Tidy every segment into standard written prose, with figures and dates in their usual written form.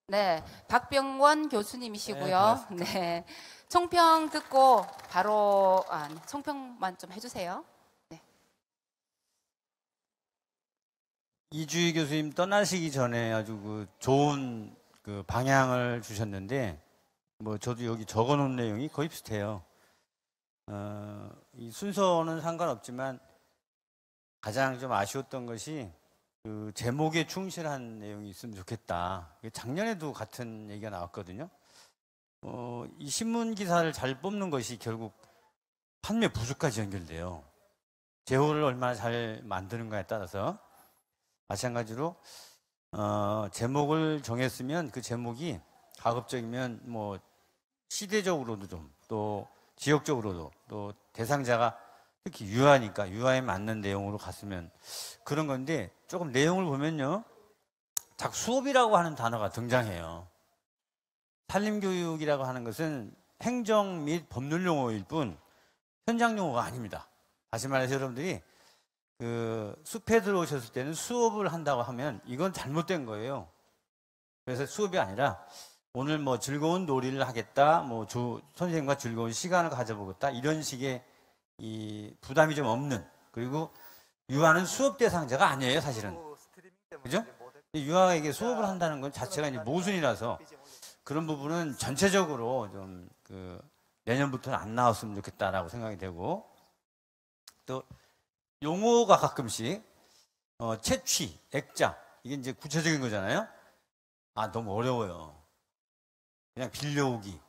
네, 박병원 교수님이시고요. 네, 네, 총평 듣고 바로 총평만 좀 해주세요. 네. 이주희 교수님 떠나시기 전에 아주 좋은 방향을 주셨는데, 저도 여기 적어놓은 내용이 거의 비슷해요. 이 순서는 상관없지만 가장 좀 아쉬웠던 것이 그 제목에 충실한 내용이 있으면 좋겠다. 작년에도 같은 얘기가 나왔거든요. 이 신문 기사를 잘 뽑는 것이 결국 판매 부수까지 연결돼요. 제호를 얼마나 잘 만드는가에 따라서. 마찬가지로 제목을 정했으면 그 제목이 가급적이면 시대적으로도 좀, 또 지역적으로도, 또 대상자가 특히 유아니까 유아에 맞는 내용으로 갔으면 그런 건데, 조금 내용을 보면요, 자꾸 수업이라고 하는 단어가 등장해요. 산림교육이라고 하는 것은 행정 및 법률 용어일 뿐 현장 용어가 아닙니다. 다시 말해서 여러분들이 숲에 들어오셨을 때는 수업을 한다고 하면 이건 잘못된 거예요. 그래서 수업이 아니라 오늘 즐거운 놀이를 하겠다, 선생님과 즐거운 시간을 가져보겠다, 이런 식의 이 부담이 좀 없는, 그리고 유아는 수업 대상자가 아니에요, 사실은. 그죠? 유아에게 수업을 한다는 건 자체가 이제 모순이라서 그런 부분은 전체적으로 좀 내년부터는 안 나왔으면 좋겠다라고 생각이 되고, 또 용어가 가끔씩 채취, 액자, 이게 이제 구체적인 거잖아요. 너무 어려워요. 그냥 빌려오기,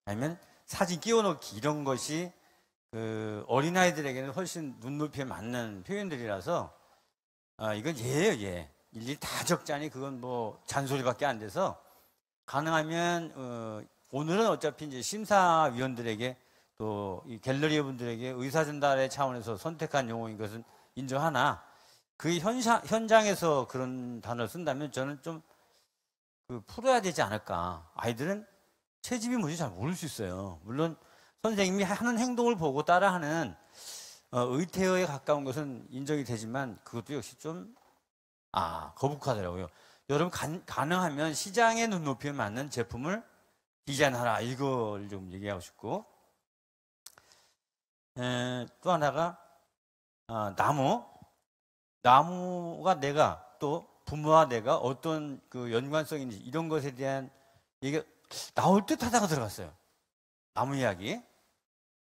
아니면 사진 끼워넣기, 이런 것이 어린아이들에게는 훨씬 눈높이에 맞는 표현들이라서 이건 예예요, 예. 일일이 다 적자니 그건 잔소리밖에 안 돼서, 가능하면 오늘은 어차피 이제 심사위원들에게 또 이 갤러리 분들에게 의사 전달의 차원에서 선택한 용어인 것은 인정하나, 그 현장에서 그런 단어를 쓴다면 저는 좀 풀어야 되지 않을까. 아이들은 채집이 뭔지 잘 모를 수 있어요. 물론 선생님이 하는 행동을 보고 따라하는 의태어에 가까운 것은 인정이 되지만 그것도 역시 좀 거북하더라고요. 여러분 가능하면 시장의 눈높이에 맞는 제품을 디자인하라, 이걸 좀 얘기하고 싶고, 또 하나가 나무가 내가, 또 부모와 내가 어떤 연관성인지 이런 것에 대한 얘기가 나올 듯 하다가 들어갔어요. 나무 이야기.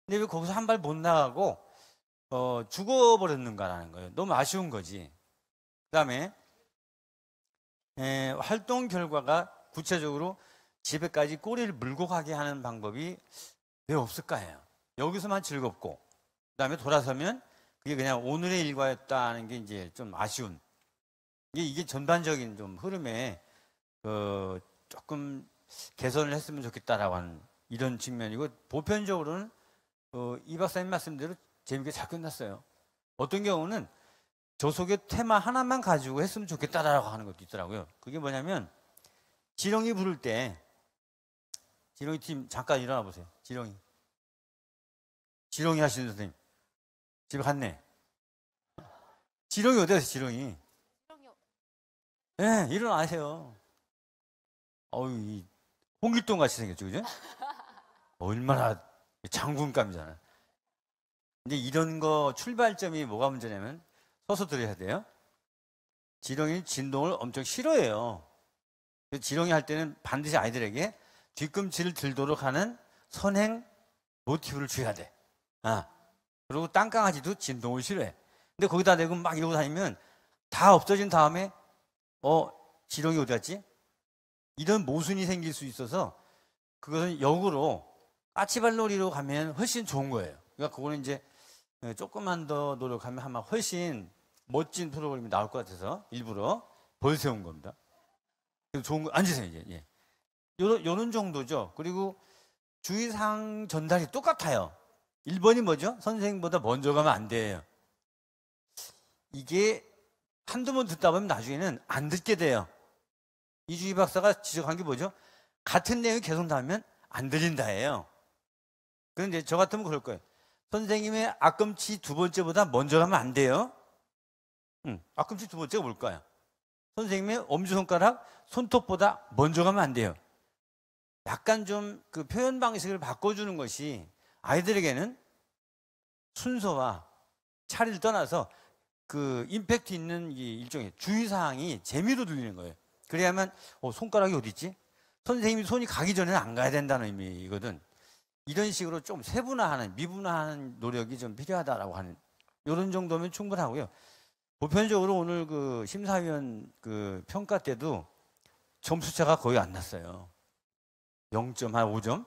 근데 왜 거기서 한 발 못 나가고 죽어버렸는가라는 거예요. 너무 아쉬운 거지. 그 다음에 활동 결과가 구체적으로 집에까지 꼬리를 물고 가게 하는 방법이 왜 없을까 해요. 여기서만 즐겁고 그 다음에 돌아서면 그게 그냥 오늘의 일과였다는 게 이제 좀 아쉬운, 이게 전반적인 좀 흐름에 조금 개선을 했으면 좋겠다라고 하는 이런 측면이고, 보편적으로는 이 박사님 말씀대로 재밌게 잘 끝났어요. 어떤 경우는 저 속에 테마 하나만 가지고 했으면 좋겠다라고 하는 것도 있더라고요. 그게 뭐냐면, 지렁이 부를 때, 지렁이 팀 잠깐 일어나 보세요. 지렁이 하시는 선생님 집에 갔네. 지렁이 어디 갔어요? 지렁이. 네, 일어나세요. 이 홍길동 같이 생겼죠, 그죠? 얼마나 장군감이잖아요. 근데 이런 거 출발점이 뭐가 문제냐면, 서서 들어야 돼요. 지렁이는 진동을 엄청 싫어해요. 지렁이 할 때는 반드시 아이들에게 뒤꿈치를 들도록 하는 선행 모티브를 줘야 돼. 그리고 땅강아지도 진동을 싫어해. 근데 거기다 대고 막 이러고 다니면 다 없어진 다음에 지렁이 어디 갔지? 이런 모순이 생길 수 있어서, 그것은 역으로 까치발놀이로 가면 훨씬 좋은 거예요. 그러니까 그거는 이제 조금만 더 노력하면 아마 훨씬 멋진 프로그램이 나올 것 같아서 일부러 벌 세운 겁니다. 좋은 거, 앉으세요, 이제. 예. 요런 정도죠. 그리고 주의사항 전달이 똑같아요. 1번이 뭐죠? 선생님보다 먼저 가면 안 돼요. 이게 한두 번 듣다 보면 나중에는 안 듣게 돼요. 이주희 박사가 지적한 게 뭐죠? 같은 내용이 계속 나오면 안 들린다예요. 그런데 저 같으면 그럴 거예요. 선생님의 앞꿈치 두 번째보다 먼저 가면 안 돼요. 앞꿈치 두 번째가 뭘까요? 선생님의 엄지손가락 손톱보다 먼저 가면 안 돼요. 약간 좀 그 표현 방식을 바꿔주는 것이 아이들에게는 순서와 차리를 떠나서 그 임팩트 있는 이 일종의 주의사항이 재미로 들리는 거예요. 그래야만 손가락이 어디 있지? 선생님이 손이 가기 전에는 안 가야 된다는 의미거든. 이런 식으로 좀 세분화하는, 미분화하는 노력이 좀 필요하다라고 하는 이런 정도면 충분하고요. 보편적으로 오늘 그 심사위원 그 평가 때도 점수차가 거의 안 났어요. 0.5점.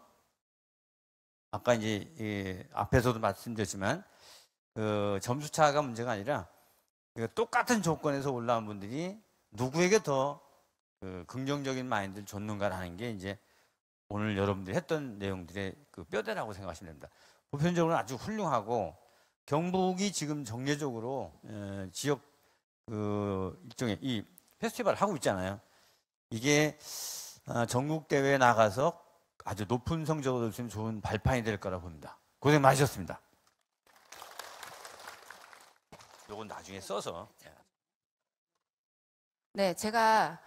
아까 이제 앞에서도 말씀드렸지만 그 점수차가 문제가 아니라 똑같은 조건에서 올라온 분들이 누구에게 더 그 긍정적인 마인드를 줬는가라는 게 이제 오늘 여러분들이 했던 내용들의 그 뼈대라고 생각하시면 됩니다. 보편적으로 아주 훌륭하고 경북이 지금 정례적으로 지역 그 일종의 이 페스티벌을 하고 있잖아요. 이게 전국 대회에 나가서 아주 높은 성적을 얻을 수 있는 좋은 발판이 될 거라고 봅니다. 고생 많으셨습니다. 요건 나중에 써서. 네, 제가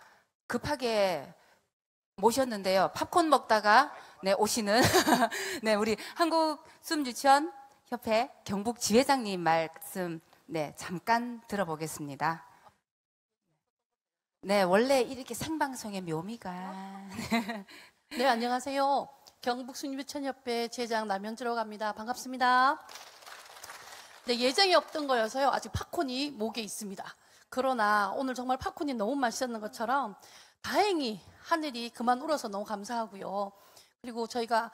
급하게 모셨는데요. 팝콘 먹다가 네, 오시는 네, 우리 한국숨유치원협회 경북 지회장님 말씀 네, 잠깐 들어보겠습니다. 네, 원래 이렇게 생방송의 묘미가 네, 안녕하세요. 경북순유치원협회 지회장 남현주라고 합니다. 반갑습니다. 네, 예정이 없던 거여서요. 아직 팝콘이 목에 있습니다. 그러나 오늘 정말 팝콘이 너무 맛있었는 것처럼 다행히 하늘이 그만 울어서 너무 감사하고요. 그리고 저희가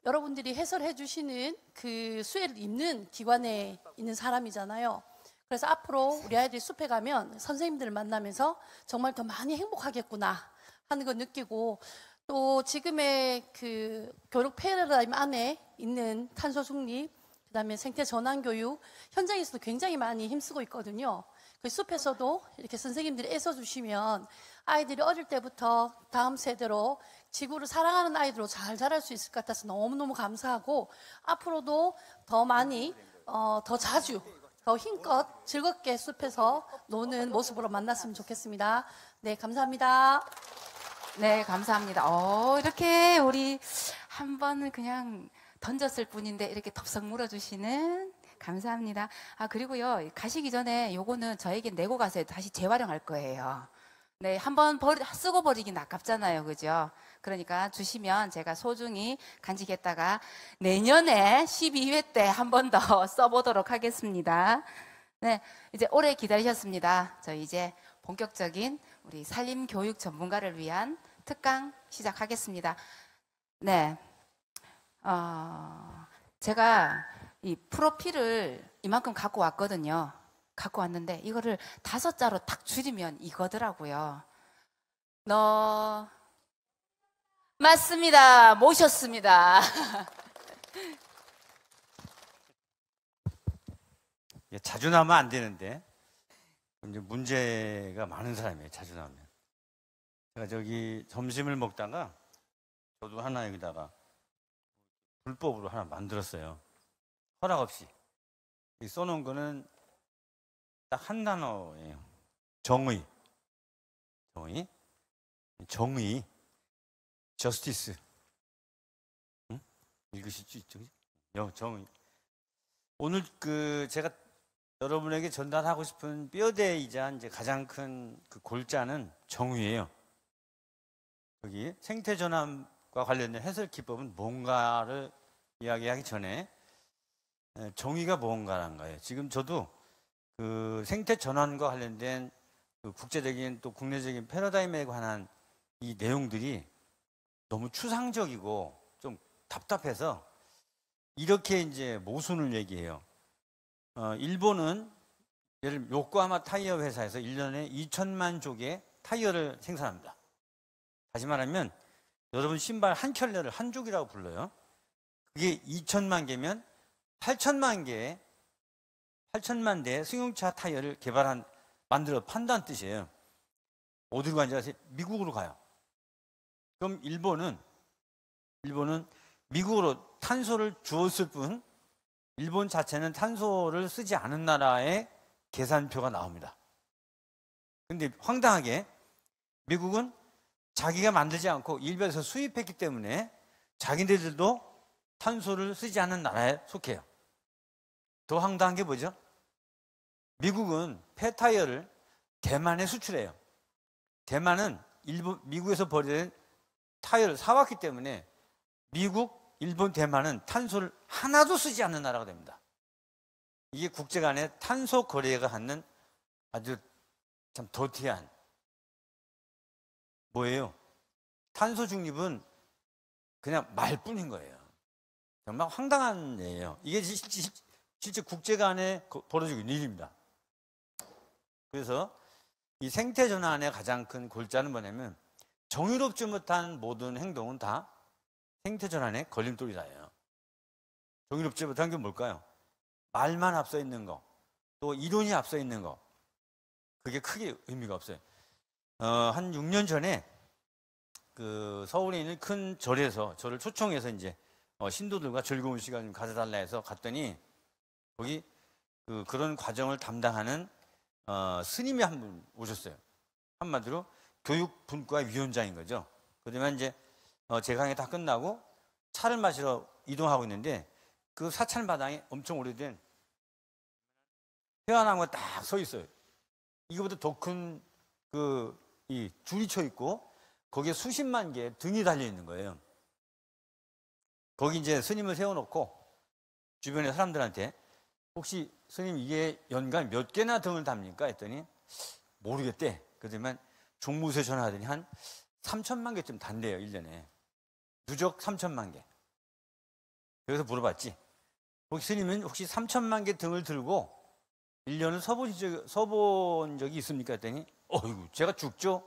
여러분들이 해설해 주시는 그 수혜를 입는 기관에 있는 사람이잖아요. 그래서 앞으로 우리 아이들이 숲에 가면 선생님들을 만나면서 정말 더 많이 행복하겠구나 하는 걸 느끼고, 또 지금의 그 교육 패러다임 안에 있는 탄소 중립, 그다음에 생태 전환 교육 현장에서도 굉장히 많이 힘쓰고 있거든요. 그 숲에서도 이렇게 선생님들이 애써주시면 아이들이 어릴 때부터 다음 세대로 지구를 사랑하는 아이들로 잘 자랄 수 있을 것 같아서 너무너무 감사하고, 앞으로도 더 많이 더 자주 더 힘껏 즐겁게 숲에서 노는 모습으로 만났으면 좋겠습니다. 네, 감사합니다. 네, 감사합니다. 이렇게 우리 한 번은 그냥 던졌을 뿐인데 이렇게 덥석 물어주시는 감사합니다. 그리고요, 가시기 전에 요거는 저에게 내고 가서 다시 재활용할 거예요. 네, 한번 쓰고 버리긴 아깝잖아요. 그죠? 그러니까 주시면 제가 소중히 간직했다가 내년에 12회 때 한 번 더 써보도록 하겠습니다. 네, 이제 오래 기다리셨습니다. 저 이제 본격적인 우리 산림교육 전문가를 위한 특강 시작하겠습니다. 네, 제가 이 프로필을 이만큼 갖고 왔거든요. 갖고 왔는데 이거를 5자로 딱 줄이면 이거더라고요. 맞습니다. 모셨습니다. 자주 나면 안 되는데 이제 문제가 많은 사람이에요. 자주 나면. 제가 저기 점심을 먹다가 저도 하나 여기다가 불법으로 하나 만들었어요. 허락 없이. 써놓은 거는 딱 한 단어예요. 정의. 저스티스. 응? 읽으실 수 있죠? 정의. 오늘 제가 여러분에게 전달하고 싶은 뼈대이자 이제 가장 큰 그 골자는 정의예요. 여기 생태 전환과 관련된 해설 기법은 뭔가를 이야기하기 전에 정의가 뭔가라는 거예요. 지금 저도 그 생태 전환과 관련된 그 국제적인 또 국내적인 패러다임에 관한 이 내용들이 너무 추상적이고 좀 답답해서 이렇게 이제 모순을 얘기해요. 일본은 예를 들면 요코하마 타이어 회사에서 1년에 2천만 족의 타이어를 생산합니다. 다시 말하면 여러분 신발 한 켤레를 한 족이라고 불러요. 그게 2천만 개면 8천만 대의 승용차 타이어를 만들어 판다는 뜻이에요. 어디로 가는지 아세요? 미국으로 가요. 그럼 일본은 미국으로 탄소를 주었을 뿐 일본 자체는 탄소를 쓰지 않은 나라의 계산표가 나옵니다. 근데 황당하게 미국은 자기가 만들지 않고 일본에서 수입했기 때문에 자기네들도 탄소를 쓰지 않는 나라에 속해요. 더 황당한 게 뭐죠? 미국은 폐타이어를 대만에 수출해요. 대만은 미국에서 버리는 타이어를 사왔기 때문에 미국, 일본, 대만은 탄소를 하나도 쓰지 않는 나라가 됩니다. 이게 국제 간의 탄소 거래가 갖는 아주 참 더티한 뭐예요? 탄소 중립은 그냥 말뿐인 거예요. 정말 황당한 예예요. 이게 실제 국제 간에 벌어지고 있는 일입니다. 그래서 이 생태 전환의 가장 큰 골자는 뭐냐면 정의롭지 못한 모든 행동은 다 생태 전환의 걸림돌이다예요. 정의롭지 못한 게 뭘까요? 말만 앞서 있는 거, 또 이론이 앞서 있는 거, 그게 크게 의미가 없어요. 한 6년 전에 그 서울에 있는 큰 절에서 저를 초청해서 이제 신도들과 즐거운 시간 좀 가져달라 해서 갔더니 거기 그런 과정을 담당하는 스님이 한 분 오셨어요. 한마디로 교육분과 위원장인 거죠. 그러면 이제 제 강의 다 끝나고 차를 마시러 이동하고 있는데 그 사찰 마당에 엄청 오래된 회화나무가 딱 서 있어요. 이거보다 더 큰 이 줄이 쳐 있고 거기에 수십만 개의 등이 달려 있는 거예요. 거기 이제 스님을 세워놓고 주변의 사람들한테 혹시 스님 이게 연간 몇 개나 등을 답니까? 했더니 모르겠대. 그러더만 종무소에 전화하더니 한 3천만 개쯤 단대요. 1년에. 누적 3천만 개. 그래서 물어봤지. 혹시 스님은 혹시 3천만 개 등을 들고 1년을 서본 적이 있습니까? 했더니 어이구 제가 죽죠?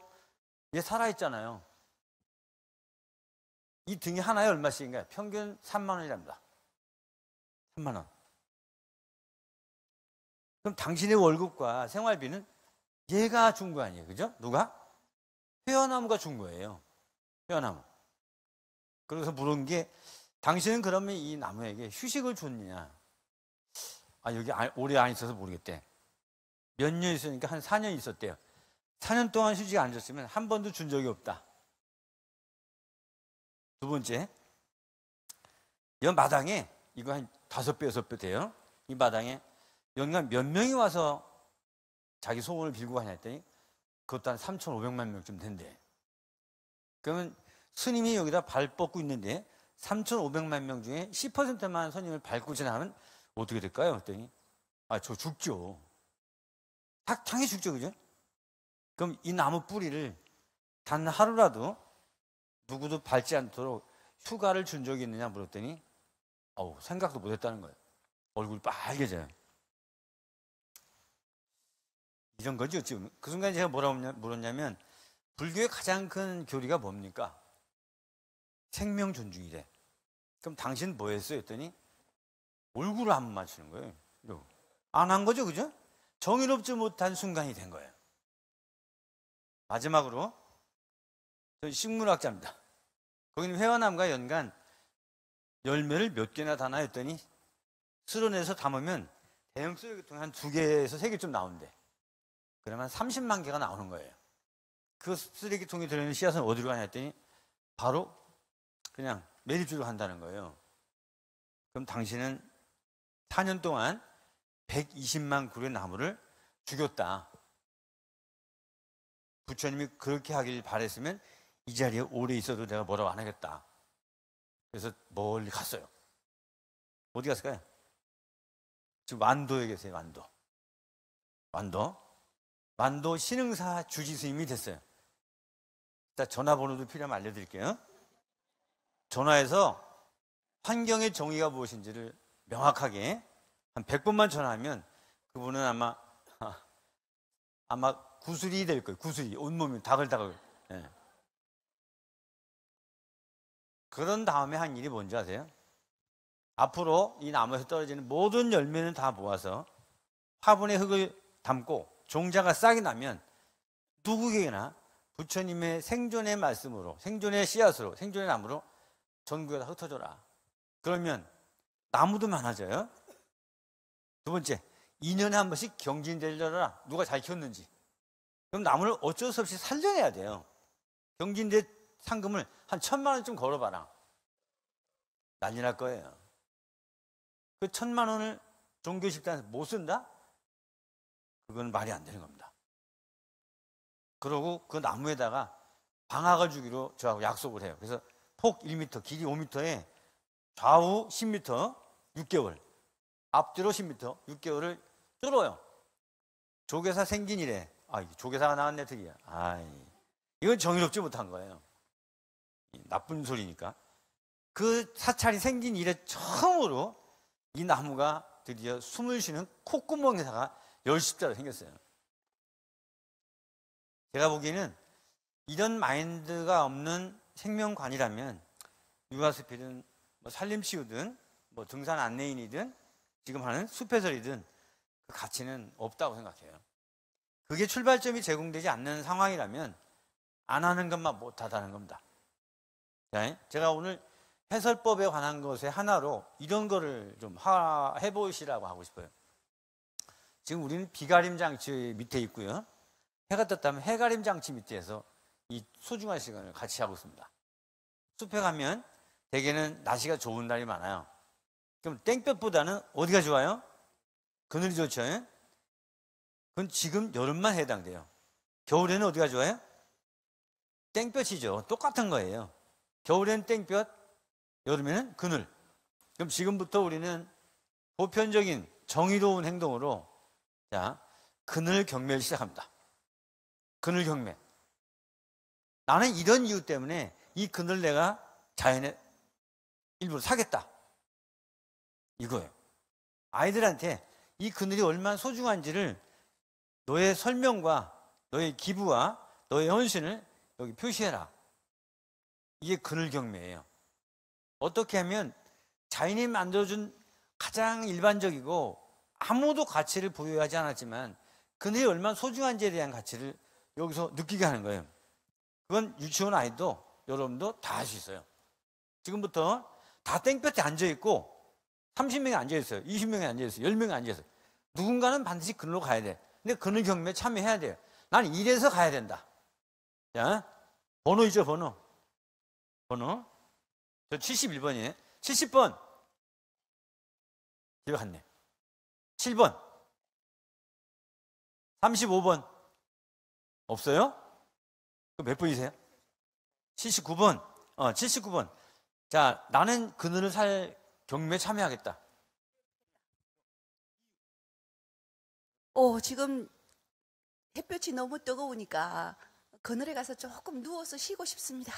얘 살아있잖아요. 이 등이 하나에 얼마씩인가요? 평균 3만 원이랍니다. 3만 원. 그럼 당신의 월급과 생활비는 얘가 준 거 아니에요. 그죠? 누가? 회화나무가 준 거예요. 회화나무. 그래서 물은 게 당신은 그러면 이 나무에게 휴식을 줬느냐? 아, 여기 오래 안 있어서 모르겠대. 몇 년 있으니까 한 4년 있었대요. 4년 동안 휴직 안 줬으면 한 번도 준 적이 없다. 두 번째, 이 마당에 이거 한 5배, 6배 돼요. 이 마당에 연간 몇 명이 와서 자기 소원을 빌고 가냐 했더니 그것도 한 3,500만 명쯤 된대. 그러면 스님이 여기다 발 뻗고 있는데 3,500만 명 중에 10%만 스님을 밟고 지나면 어떻게 될까요? 했더니 아, 저 죽죠. 당연히 죽죠, 그죠? 그럼 이 나무 뿌리를 단 하루라도 누구도 밟지 않도록 휴가를 준 적이 있느냐 물었더니 생각도 못했다는 거예요. 얼굴이 빨개져요. 이런 거죠, 지금. 그 순간에 제가 뭐라고 물었냐면 불교의 가장 큰 교리가 뭡니까? 생명 존중이래. 그럼 당신 뭐 했어요? 했더니 얼굴을 안 맞추는 거예요. 안 한 거죠, 그죠? 정의롭지 못한 순간이 된 거예요. 마지막으로 저는 식물학자입니다. 거기는 회화나무가 연간 열매를 몇 개나 다나 했더니 쓸어내서 담으면 대형 쓰레기통에 한 2개에서 3개쯤 나온대. 그러면 30만 개가 나오는 거예요. 그 쓰레기통에 들어있는 씨앗은 어디로 가냐 했더니 바로 그냥 매립주로 간다는 거예요. 그럼 당신은 4년 동안 120만 그루의 나무를 죽였다. 부처님이 그렇게 하길 바랬으면 이 자리에 오래 있어도 내가 뭐라고 안 하겠다. 그래서 멀리 갔어요. 어디 갔을까요? 지금 완도에 계세요. 완도 신흥사 주지 스님이 됐어요. 일단 전화번호도 필요하면 알려드릴게요. 전화해서 환경의 정의가 무엇인지를 명확하게 한 100번만 전화하면 그분은 아마 구슬이 될 거예요. 구슬이 온몸이 다글다글. 네. 그런 다음에 한 일이 뭔지 아세요? 앞으로 이 나무에서 떨어지는 모든 열매는 다 모아서 화분에 흙을 담고 종자가 싹이 나면 누구에게나 부처님의 생존의 말씀으로, 생존의 씨앗으로, 생존의 나무로 전국에다 흩어져라. 그러면 나무도 많아져요. 두 번째, 2년에 한 번씩 경진대를 열어라. 누가 잘 키웠는지. 그럼 나무를 어쩔 수 없이 살려내야 돼요. 경진대 상금을 한 1,000만 원쯤 걸어봐라. 난리 날 거예요. 그 1,000만 원을 종교식당에서 못 쓴다? 그건 말이 안 되는 겁니다. 그러고 그 나무에다가 방학을 주기로 저하고 약속을 해요. 그래서 폭 1m, 길이 5m에 좌우 10m, 6개월, 앞뒤로 10m, 6개월을 뚫어요. 조계사 생긴 이래. 아, 조계사가 나왔네, 드디어. 이건 정의롭지 못한 거예요. 나쁜 소리니까. 그 사찰이 생긴 이래 처음으로 이 나무가 드디어 숨을 쉬는 콧구멍에다가 10십자로 생겼어요. 제가 보기에는 이런 마인드가 없는 생명관이라면 육아숲이든 뭐 산림치유든 뭐 등산 안내인이든 지금 하는 숲해설이든 그 가치는 없다고 생각해요. 그게 출발점이 제공되지 않는 상황이라면 안 하는 것만 못하다는 겁니다. 제가 오늘 해설법에 관한 것의 하나로 이런 거를 좀 해보시라고 하고 싶어요. 지금 우리는 비가림 장치 밑에 있고요. 해가 떴다면 해가림 장치 밑에서 이 소중한 시간을 같이 하고 있습니다. 숲에 가면 대개는 날씨가 좋은 날이 많아요. 그럼 땡볕보다는 어디가 좋아요? 그늘이 좋죠. 그건 지금 여름만 해당돼요. 겨울에는 어디가 좋아요? 땡볕이죠. 똑같은 거예요. 겨울에는 땡볕, 여름에는 그늘. 그럼 지금부터 우리는 보편적인 정의로운 행동으로 그늘 경매를 시작합니다. 그늘 경매. 나는 이런 이유 때문에 이 그늘 내가 자연에 일부러 사겠다. 이거예요. 아이들한테 이 그늘이 얼마나 소중한지를 너의 설명과 너의 기부와 너의 헌신을 여기 표시해라. 이게 그늘 경매예요. 어떻게 하면 자연이 만들어준 가장 일반적이고 아무도 가치를 부여하지 않았지만 그늘이 얼마나 소중한지에 대한 가치를 여기서 느끼게 하는 거예요. 그건 유치원 아이도 여러분도 다 할 수 있어요. 지금부터 다 땡볕에 앉아있고 30명이 앉아있어요. 20명이 앉아있어요. 10명이 앉아있어요. 누군가는 반드시 그늘로 가야 돼. 근데 그늘 경매에 참여해야 돼요. 나는 이래서 가야 된다. 자, 번호 있죠, 번호. 저 71번이에요. 70번. 집에 갔네. 7번. 35번. 없어요? 몇 번이세요? 79번. 79번. 자, 나는 그늘을 살 경매에 참여하겠다. 지금 햇볕이 너무 뜨거우니까 그늘에 가서 조금 누워서 쉬고 싶습니다.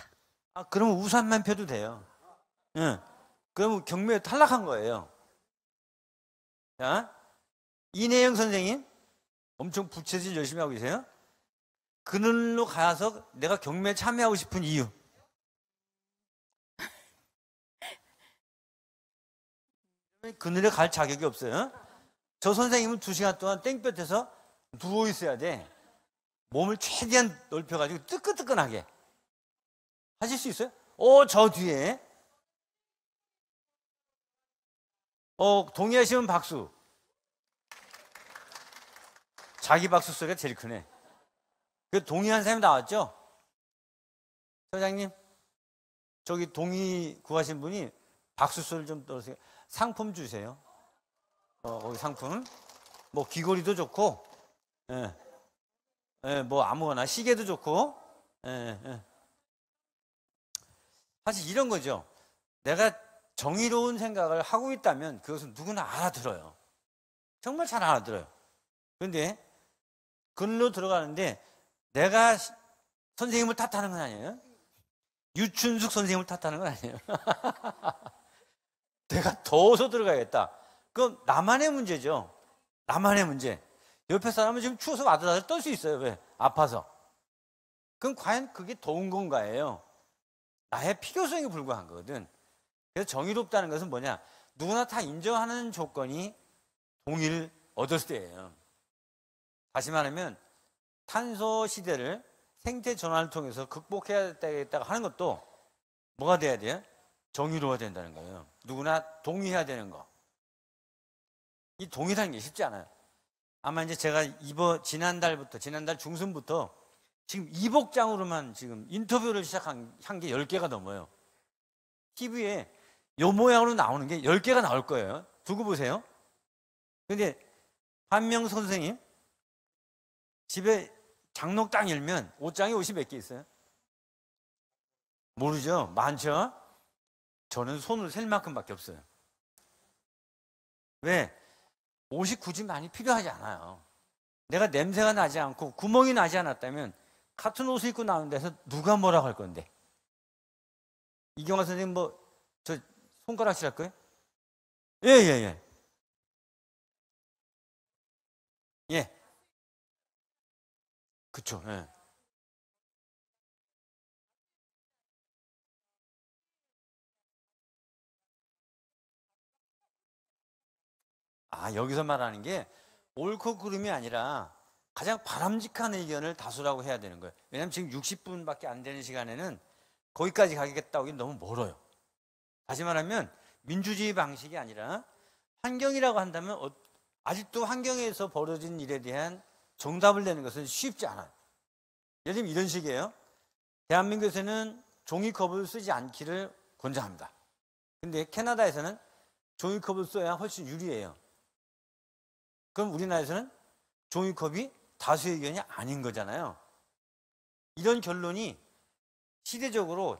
그러면 우산만 펴도 돼요. 응. 그러면 경매에 탈락한 거예요. 자, 이내영 선생님, 엄청 부채질 열심히 하고 계세요. 그늘로 가서 내가 경매에 참여하고 싶은 이유. 그늘에 갈 자격이 없어요. 저 선생님은 2시간 동안 땡볕에서 누워 있어야 돼. 몸을 최대한 넓혀가지고 뜨끈뜨끈하게. 하실 수 있어요? 저 뒤에. 동의하시면 박수. 자기 박수 소리가 제일 크네. 그 동의한 사람이 나왔죠? 소장님, 저기 동의 구하신 분이 박수 소리를 좀 떨으세요. 상품 주세요. 거기 상품. 뭐 귀걸이도 좋고, 뭐 아무거나 시계도 좋고, 사실 이런 거죠. 내가 정의로운 생각을 하고 있다면 그것은 누구나 알아들어요. 정말 잘 알아들어요. 그런데 그늘로 들어가는데 내가 선생님을 탓하는 건 아니에요. 유춘숙 선생님을 탓하는 건 아니에요. 내가 더워서 들어가야겠다. 그건 나만의 문제죠. 나만의 문제. 옆에 사람은 지금 추워서 아들아들 떨 수 있어요. 왜? 아파서. 그럼 과연 그게 더운 건가예요? 나의 필요성에 불과한 거거든. 그래서 정의롭다는 것은 뭐냐? 누구나 다 인정하는 조건이 동의를 얻었을 때예요. 다시 말하면 탄소 시대를 생태 전환을 통해서 극복해야 되겠다고 하는 것도 뭐가 돼야 돼요? 정의로워야 된다는 거예요. 누구나 동의해야 되는 거. 이 동의라는 게 쉽지 않아요. 아마 이제 제가 지난달 중순부터 지금 이복장으로만 지금 인터뷰를 시작한 게 10개가 넘어요. TV에 요 모양으로 나오는 게 10개가 나올 거예요. 두고 보세요. 근데 한명 선생님 집에 장롱 딱 열면 옷장에 옷이 몇 개 있어요? 모르죠? 많죠? 저는 손을 셀 만큼밖에 없어요. 왜? 옷이 굳이 많이 필요하지 않아요. 내가 냄새가 나지 않고 구멍이 나지 않았다면 같은 옷을 입고 나오는 데서 누가 뭐라고 할 건데? 이경화 선생님 저 손가락질 할 거예요? 예. 예. 그쵸. 예. 여기서 말하는 게 옳고 그름이 아니라 가장 바람직한 의견을 다수라고 해야 되는 거예요. 왜냐하면 지금 60분밖에 안 되는 시간에는 거기까지 가겠다고 하긴 너무 멀어요. 다시 말하면 민주주의 방식이 아니라 환경이라고 한다면 아직도 환경에서 벌어진 일에 대한 정답을 내는 것은 쉽지 않아요. 예를 들면 이런 식이에요. 대한민국에서는 종이컵을 쓰지 않기를 권장합니다. 근데 캐나다에서는 종이컵을 써야 훨씬 유리해요. 그럼 우리나라에서는 종이컵이 다수의 의견이 아닌 거잖아요. 이런 결론이 시대적으로,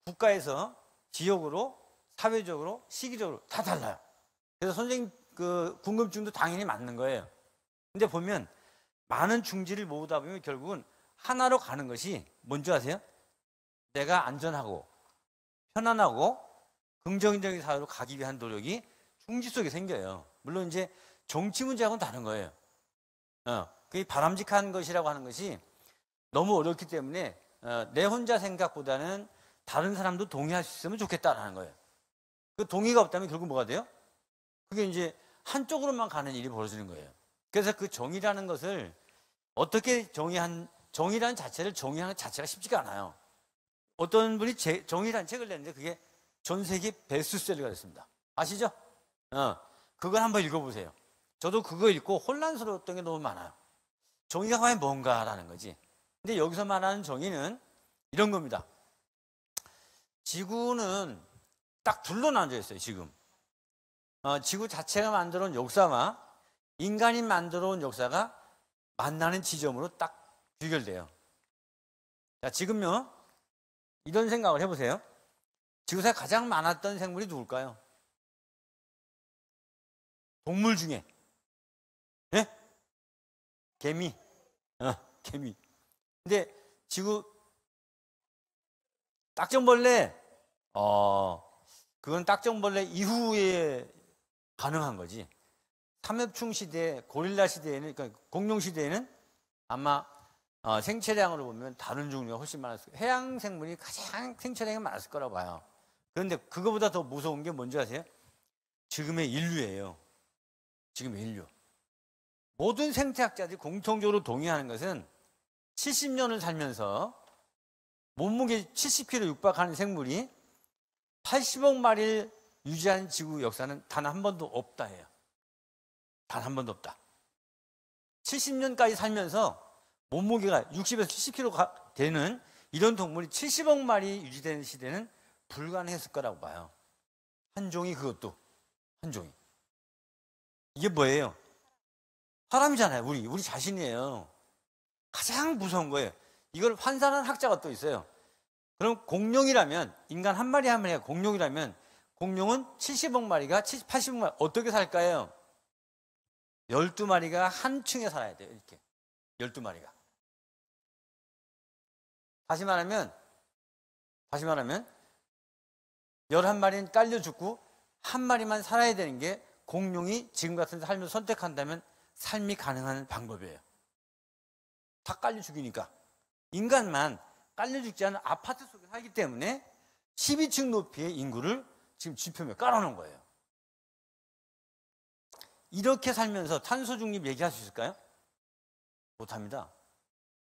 국가에서, 지역으로, 사회적으로, 시기적으로 다 달라요. 그래서 선생님 궁금증도 당연히 맞는 거예요. 근데 보면 많은 중지를 모으다 보면 결국은 하나로 가는 것이 뭔지 아세요? 내가 안전하고 편안하고 긍정적인 사회로 가기 위한 노력이 중지 속에 생겨요. 물론 이제 정치 문제하고는 다른 거예요. 그게 바람직한 것이라고 하는 것이 너무 어렵기 때문에 내 혼자 생각보다는 다른 사람도 동의할 수 있으면 좋겠다라는 거예요. 그 동의가 없다면 결국 뭐가 돼요? 그게 이제 한쪽으로만 가는 일이 벌어지는 거예요. 그래서 그 정의라는 것을 어떻게 정의라는 자체를 정의하는 자체가 쉽지가 않아요. 어떤 분이 정의라는 책을 냈는데 그게 전 세계 베스트셀러가 됐습니다. 아시죠? 그걸 한번 읽어보세요. 저도 그거 읽고 혼란스러웠던 게 너무 많아요. 정의가 과연 뭔가라는 거지. 근데 여기서 말하는 정의는 이런 겁니다. 지구는 딱 둘로 나눠져 있어요, 지금. 지구 자체가 만들어 온 역사와 인간이 만들어 온 역사가 만나는 지점으로 딱 귀결돼요. 자, 지금요, 이런 생각을 해보세요. 지구상에 가장 많았던 생물이 누굴까요? 동물 중에. 예? 개미. 개미. 근데 지구 딱정벌레, 그건 딱정벌레 이후에 가능한 거지. 삼엽충 시대, 고릴라 시대에는, 그러니까 공룡 시대에는 아마 생체량으로 보면 다른 종류가 훨씬 많았을 거예요. 해양 생물이 가장 생체량이 많았을 거라고 봐요. 그런데 그거보다 더 무서운 게 뭔지 아세요? 지금의 인류예요. 지금의 인류. 모든 생태학자들이 공통적으로 동의하는 것은 70년을 살면서 몸무게 70kg 육박하는 생물이 80억 마리를 유지한 지구 역사는 단 한 번도 없다 해요. 단 한 번도 없다. 70년까지 살면서 몸무게가 60에서 70kg가 되는 이런 동물이 70억 마리 유지되는 시대는 불가능했을 거라고 봐요. 한 종이, 그것도 한 종이. 이게 뭐예요? 사람이잖아요. 우리 자신이에요. 가장 무서운 거예요. 이걸 환산하는 학자가 또 있어요. 그럼 공룡이라면, 인간 한 마리 한 마리가 공룡이라면 공룡은 70억 마리가 80억 마리 어떻게 살까요? 12마리가 한 층에 살아야 돼요. 이렇게 12마리가. 다시 말하면 11마리는 깔려 죽고 한 마리만 살아야 되는 게 공룡이 지금 같은 삶을 선택한다면 삶이 가능한 방법이에요. 다 깔려 죽이니까. 인간만 깔려 죽지 않은 아파트 속에 살기 때문에 12층 높이의 인구를 지금 지표면에 깔아놓은 거예요. 이렇게 살면서 탄소 중립 얘기할 수 있을까요? 못합니다.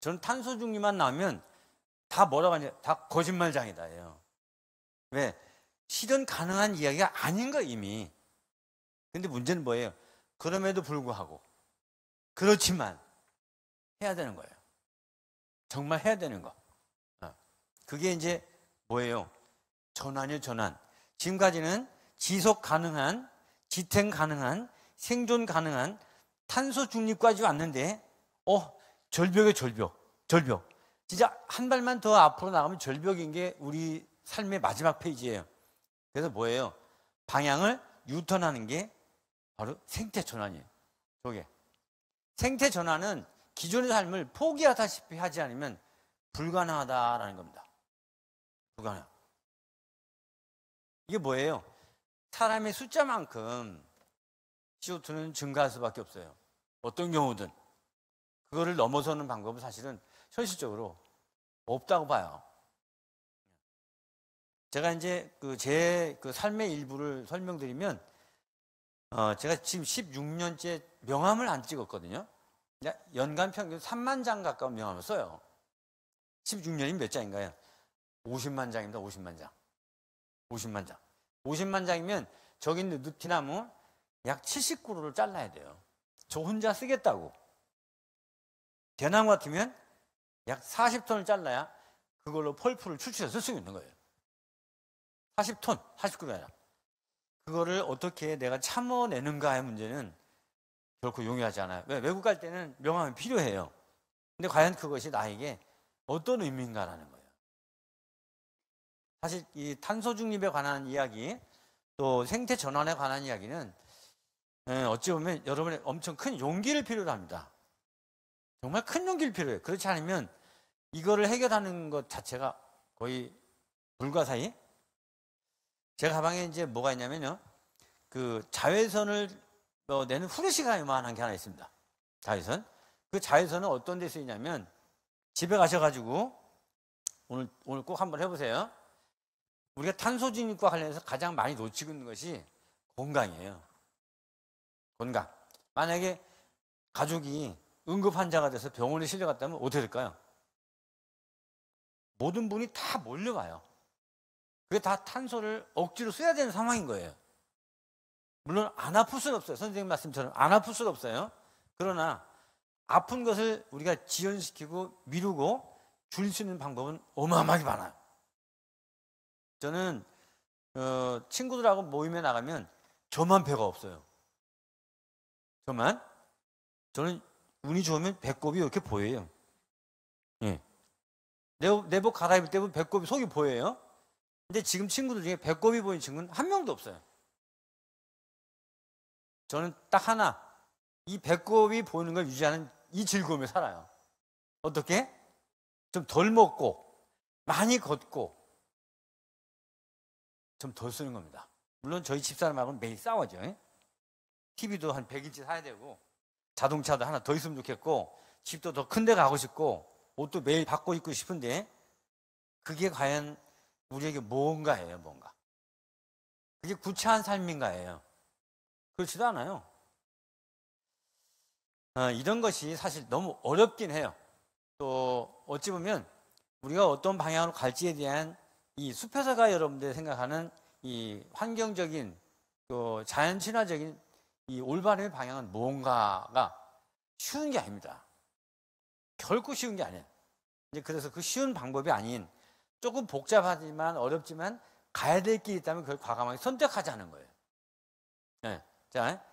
저는 탄소 중립만 나오면 다 뭐라고 하냐, 다 거짓말장이다 예요. 왜? 실현 가능한 이야기가 아닌 거 이미. 근데 문제는 뭐예요? 그럼에도 불구하고 그렇지만 해야 되는 거예요. 정말 해야 되는 거. 그게 이제 뭐예요? 전환이요, 전환. 지금까지는 지속 가능한, 지탱 가능한, 생존 가능한 탄소 중립까지 왔는데, 절벽에 절벽. 진짜 한 발만 더 앞으로 나가면 절벽인 게 우리 삶의 마지막 페이지예요. 그래서 뭐예요? 방향을 유턴하는 게 바로 생태 전환이에요. 저게. 생태 전환은 기존의 삶을 포기하다시피 하지 않으면 불가능하다라는 겁니다. 불가능. 이게 뭐예요? 사람의 숫자만큼 CO2는 증가할 수밖에 없어요. 어떤 경우든. 그거를 넘어서는 방법은 사실은 현실적으로 없다고 봐요. 제가 이제 제 삶의 일부를 설명드리면, 제가 지금 16년째 명함을 안 찍었거든요. 연간 평균 3만 장 가까운 명함을 써요. 16년이면 몇 장인가요? 50만 장입니다. 50만 장. 50만 장. 50만 장이면 저기 있는 느티나무 약 70그루를 잘라야 돼요. 저 혼자 쓰겠다고. 대나무 같으면 약 40톤을 잘라야 그걸로 펄프를 출출해서 쓸 수 있는 거예요. 40톤, 40그루 아니라. 그거를 어떻게 내가 참아내는가의 문제는 결코 용이하지 않아요. 왜? 외국 갈 때는 명함이 필요해요. 근데 과연 그것이 나에게 어떤 의미인가라는 거예요. 사실 이 탄소 중립에 관한 이야기, 또 생태 전환에 관한 이야기는 어찌 보면 여러분의 엄청 큰 용기를 필요로 합니다. 정말 큰 용기를 필요해요. 그렇지 않으면 이거를 해결하는 것 자체가 거의 불가사의. 제 가방에 이제 뭐가 있냐면요, 그 자외선을 내는 후레쉬가 요만한 게 하나 있습니다. 자외선. 그 자외선은 어떤 데 쓰이냐면, 집에 가셔가지고 오늘 꼭 한번 해보세요. 우리가 탄소 중립과 관련해서 가장 많이 놓치고 있는 것이 건강이에요. 건강. 만약에 가족이 응급 환자가 돼서 병원에 실려갔다면 어떻게 될까요? 모든 분이 다 몰려와요. 그게 다 탄소를 억지로 써야 되는 상황인 거예요. 물론 안 아플 수는 없어요. 선생님 말씀처럼 안 아플 수는 없어요. 그러나 아픈 것을 우리가 지연시키고 미루고 줄일 수 있는 방법은 어마어마하게 많아요. 저는 친구들하고 모임에 나가면 저만 배가 없어요. 저는 운이 좋으면 배꼽이 이렇게 보여요. 예. 내복 갈아입을 때 보면 배꼽이 속이 보여요. 근데 지금 친구들 중에 배꼽이 보이는 친구는 한 명도 없어요. 저는 딱 하나, 이 배꼽이 보이는 걸 유지하는 이 즐거움에 살아요. 어떻게? 좀 덜 먹고 많이 걷고 좀 덜 쓰는 겁니다. 물론 저희 집사람하고는 매일 싸워죠. TV도 한 100인치 사야 되고, 자동차도 하나 더 있으면 좋겠고, 집도 더 큰 데 가고 싶고, 옷도 매일 바꿔 입고 싶은데, 그게 과연 우리에게 뭔가예요, 뭔가. 그게 구차한 삶인가예요. 그렇지도 않아요. 이런 것이 사실 너무 어렵긴 해요. 또 어찌 보면 우리가 어떤 방향으로 갈지에 대한 이 숲에서가 여러분들이 생각하는 이 환경적인, 또 자연 친화적인 이 올바른 방향은 뭔가가 쉬운 게 아닙니다. 결코 쉬운 게 아니에요. 이제 그래서 그 쉬운 방법이 아닌 조금 복잡하지만 어렵지만 가야 될 길이 있다면 그걸 과감하게 선택하자는 거예요. 네. 자,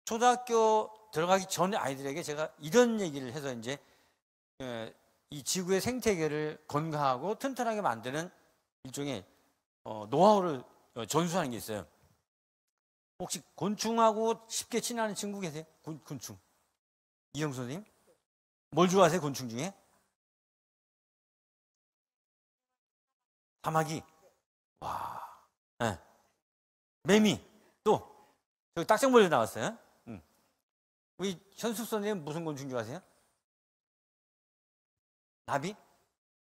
초등학교 들어가기 전에 아이들에게 제가 이런 얘기를 해서 이제 이 지구의 생태계를 건강하고 튼튼하게 만드는 일종의 노하우를 전수하는 게 있어요. 혹시 곤충하고 쉽게 친하는 친구 계세요? 곤충. 이영 선생님? 뭘 좋아하세요, 곤충 중에? 사마귀. 와. 네. 매미. 또 저기 딱정벌레 나왔어요. 우리 현숙 선생님 무슨 곤충 좋아하세요? 나비?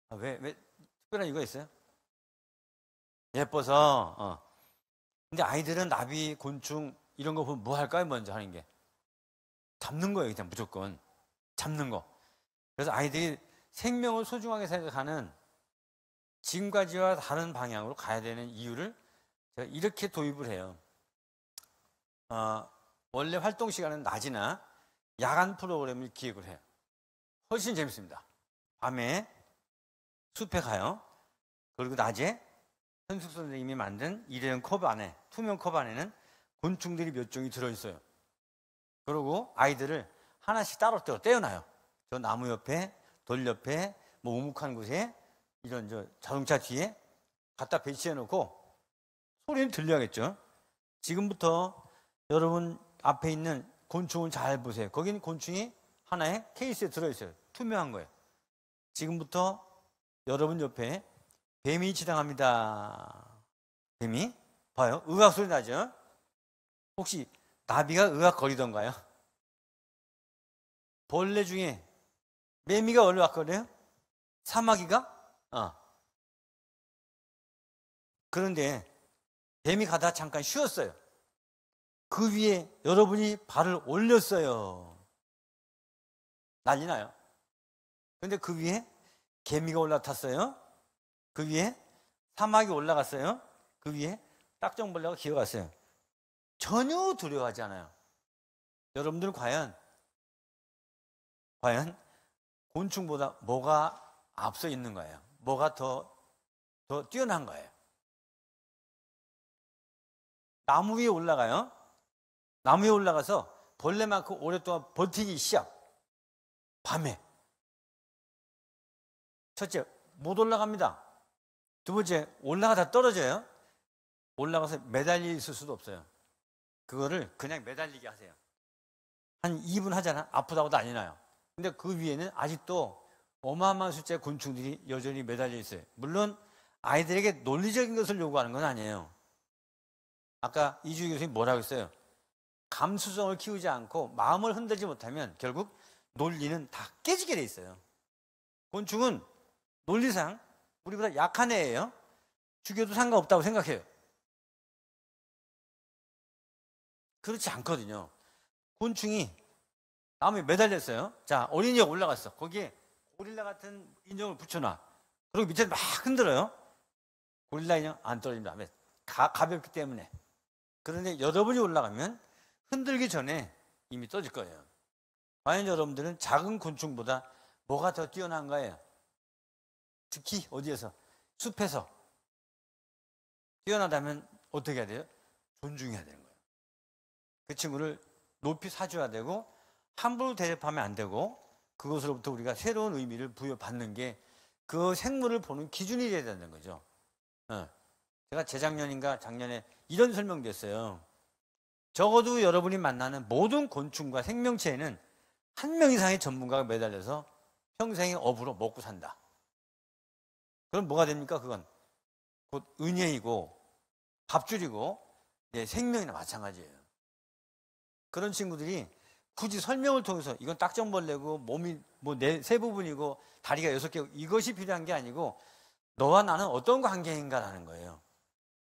왜 특별한 이유가 있어요? 예뻐서. 근데 아이들은 나비, 곤충 이런 거 보면 뭐 할까요? 먼저 하는 게 잡는 거예요. 그냥 무조건 잡는 거. 그래서 아이들이 생명을 소중하게 생각하는 지금까지와 다른 방향으로 가야 되는 이유를 제가 이렇게 도입을 해요. 원래 활동 시간은 낮이나 야간 프로그램을 기획을 해요. 훨씬 재밌습니다. 밤에 숲에 가요. 그리고 낮에 현숙 선생님이 만든 일회용 컵 안에, 투명 컵 안에는 곤충들이 몇 종이 들어있어요. 그리고 아이들을 하나씩 따로따로 떼어놔요. 저 나무 옆에, 돌 옆에, 뭐 우묵한 곳에, 이런 저 자동차 뒤에 갖다 배치해 놓고 소리는 들려야겠죠. 지금부터 여러분 앞에 있는 곤충을 잘 보세요. 거기는 곤충이 하나의 케이스에 들어있어요. 투명한 거예요. 지금부터 여러분 옆에 뱀이 지나갑니다. 뱀이 봐요. 으악 소리 나죠? 혹시 나비가 으악 거리던가요? 벌레 중에 매미가 으악거려요? 사마귀가? 그런데 뱀이 가다 잠깐 쉬었어요. 그 위에 여러분이 발을 올렸어요. 난리 나요. 그런데 그 위에 개미가 올라탔어요. 그 위에 사마귀 올라갔어요. 그 위에 딱정벌레가 기어갔어요. 전혀 두려워하지 않아요. 여러분들은 과연 곤충보다 뭐가 앞서 있는 거예요? 뭐가 더 뛰어난 거예요? 나무 위에 올라가요. 나무 위에 올라가서 벌레만큼 오랫동안 버티기 시작. 밤에. 첫째, 못 올라갑니다. 두 번째, 올라가다 떨어져요. 올라가서 매달려 있을 수도 없어요. 그거를 그냥 매달리게 하세요. 한 2분 하잖아. 아프다고 난리 나요. 근데 그 위에는 아직도 어마어마한 숫자의 곤충들이 여전히 매달려 있어요. 물론 아이들에게 논리적인 것을 요구하는 건 아니에요. 아까 이주희 교수님 뭐라고 했어요? 감수성을 키우지 않고 마음을 흔들지 못하면 결국 논리는 다 깨지게 돼 있어요. 곤충은 논리상 우리보다 약한 애예요. 죽여도 상관없다고 생각해요. 그렇지 않거든요. 곤충이 나무에 매달렸어요. 자, 어린이가 올라갔어. 거기에 고릴라 같은 인형을 붙여놔. 그리고 밑에 막 흔들어요. 고릴라 인형 안 떨어집니다. 왜? 가볍기 때문에. 그런데 여러분이 올라가면 흔들기 전에 이미 떠질 거예요. 과연 여러분들은 작은 곤충보다 뭐가 더 뛰어난 거예요? 특히 어디에서? 숲에서. 뛰어나다면 어떻게 해야 돼요? 존중해야 되는 거예요. 그 친구를 높이 사줘야 되고 함부로 대접하면 안 되고 그것으로부터 우리가 새로운 의미를 부여받는 게 그 생물을 보는 기준이 돼야 된다는 거죠. 제가 재작년인가 작년에 이런 설명도 했어요. 적어도 여러분이 만나는 모든 곤충과 생명체에는 한 명 이상의 전문가가 매달려서 평생의 업으로 먹고 산다. 그럼 뭐가 됩니까? 그건 곧 은혜이고 밥줄이고 생명이나 마찬가지예요. 그런 친구들이 굳이 설명을 통해서 이건 딱정벌레고 몸이 뭐 세 부분이고 다리가 6개고 이것이 필요한 게 아니고 너와 나는 어떤 관계인가라는 거예요.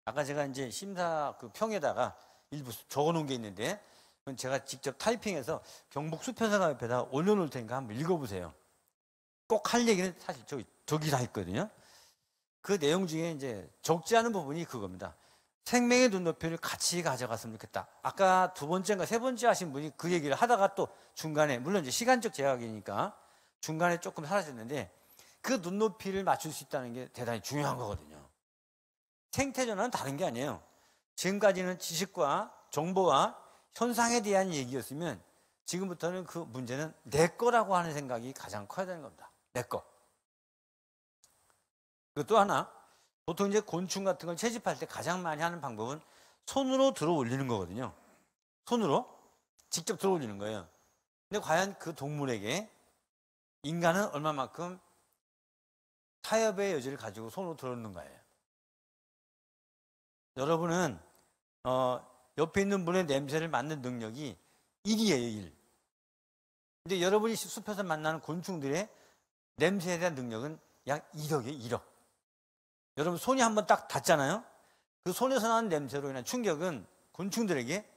아까 제가 이제 심사 그 평에다가 일부 적어놓은 게 있는데 그건 제가 직접 타이핑해서 경북 수표사가 옆에다 올려놓을 테니까 한번 읽어보세요. 꼭 할 얘기는 사실 저기 다 있거든요. 그 내용 중에 이제 적지 않은 부분이 그겁니다. 생명의 눈높이를 같이 가져갔으면 좋겠다. 아까 두 번째인가 세 번째 하신 분이 그 얘기를 하다가 또 중간에, 물론 이제 시간적 제약이니까 중간에 조금 사라졌는데 그 눈높이를 맞출 수 있다는 게 대단히 중요한 거거든요. 생태전환은 다른 게 아니에요. 지금까지는 지식과 정보와 현상에 대한 얘기였으면 지금부터는 그 문제는 내 거라고 하는 생각이 가장 커야 되는 겁니다. 내 거. 그리고 또 하나, 보통 이제 곤충 같은 걸 채집할 때 가장 많이 하는 방법은 손으로 들어 올리는 거거든요. 손으로 직접 들어 올리는 거예요. 근데 과연 그 동물에게 인간은 얼마만큼 타협의 여지를 가지고 손으로 들어 올리는 거예요. 여러분은 옆에 있는 분의 냄새를 맡는 능력이 1이에요, 1. 근데 여러분이 숲에서 만나는 곤충들의 냄새에 대한 능력은 약 1억이에요, 1억. 여러분 손이 한번 딱 닿잖아요. 그 손에서 나는 냄새로 인한 충격은 곤충들에게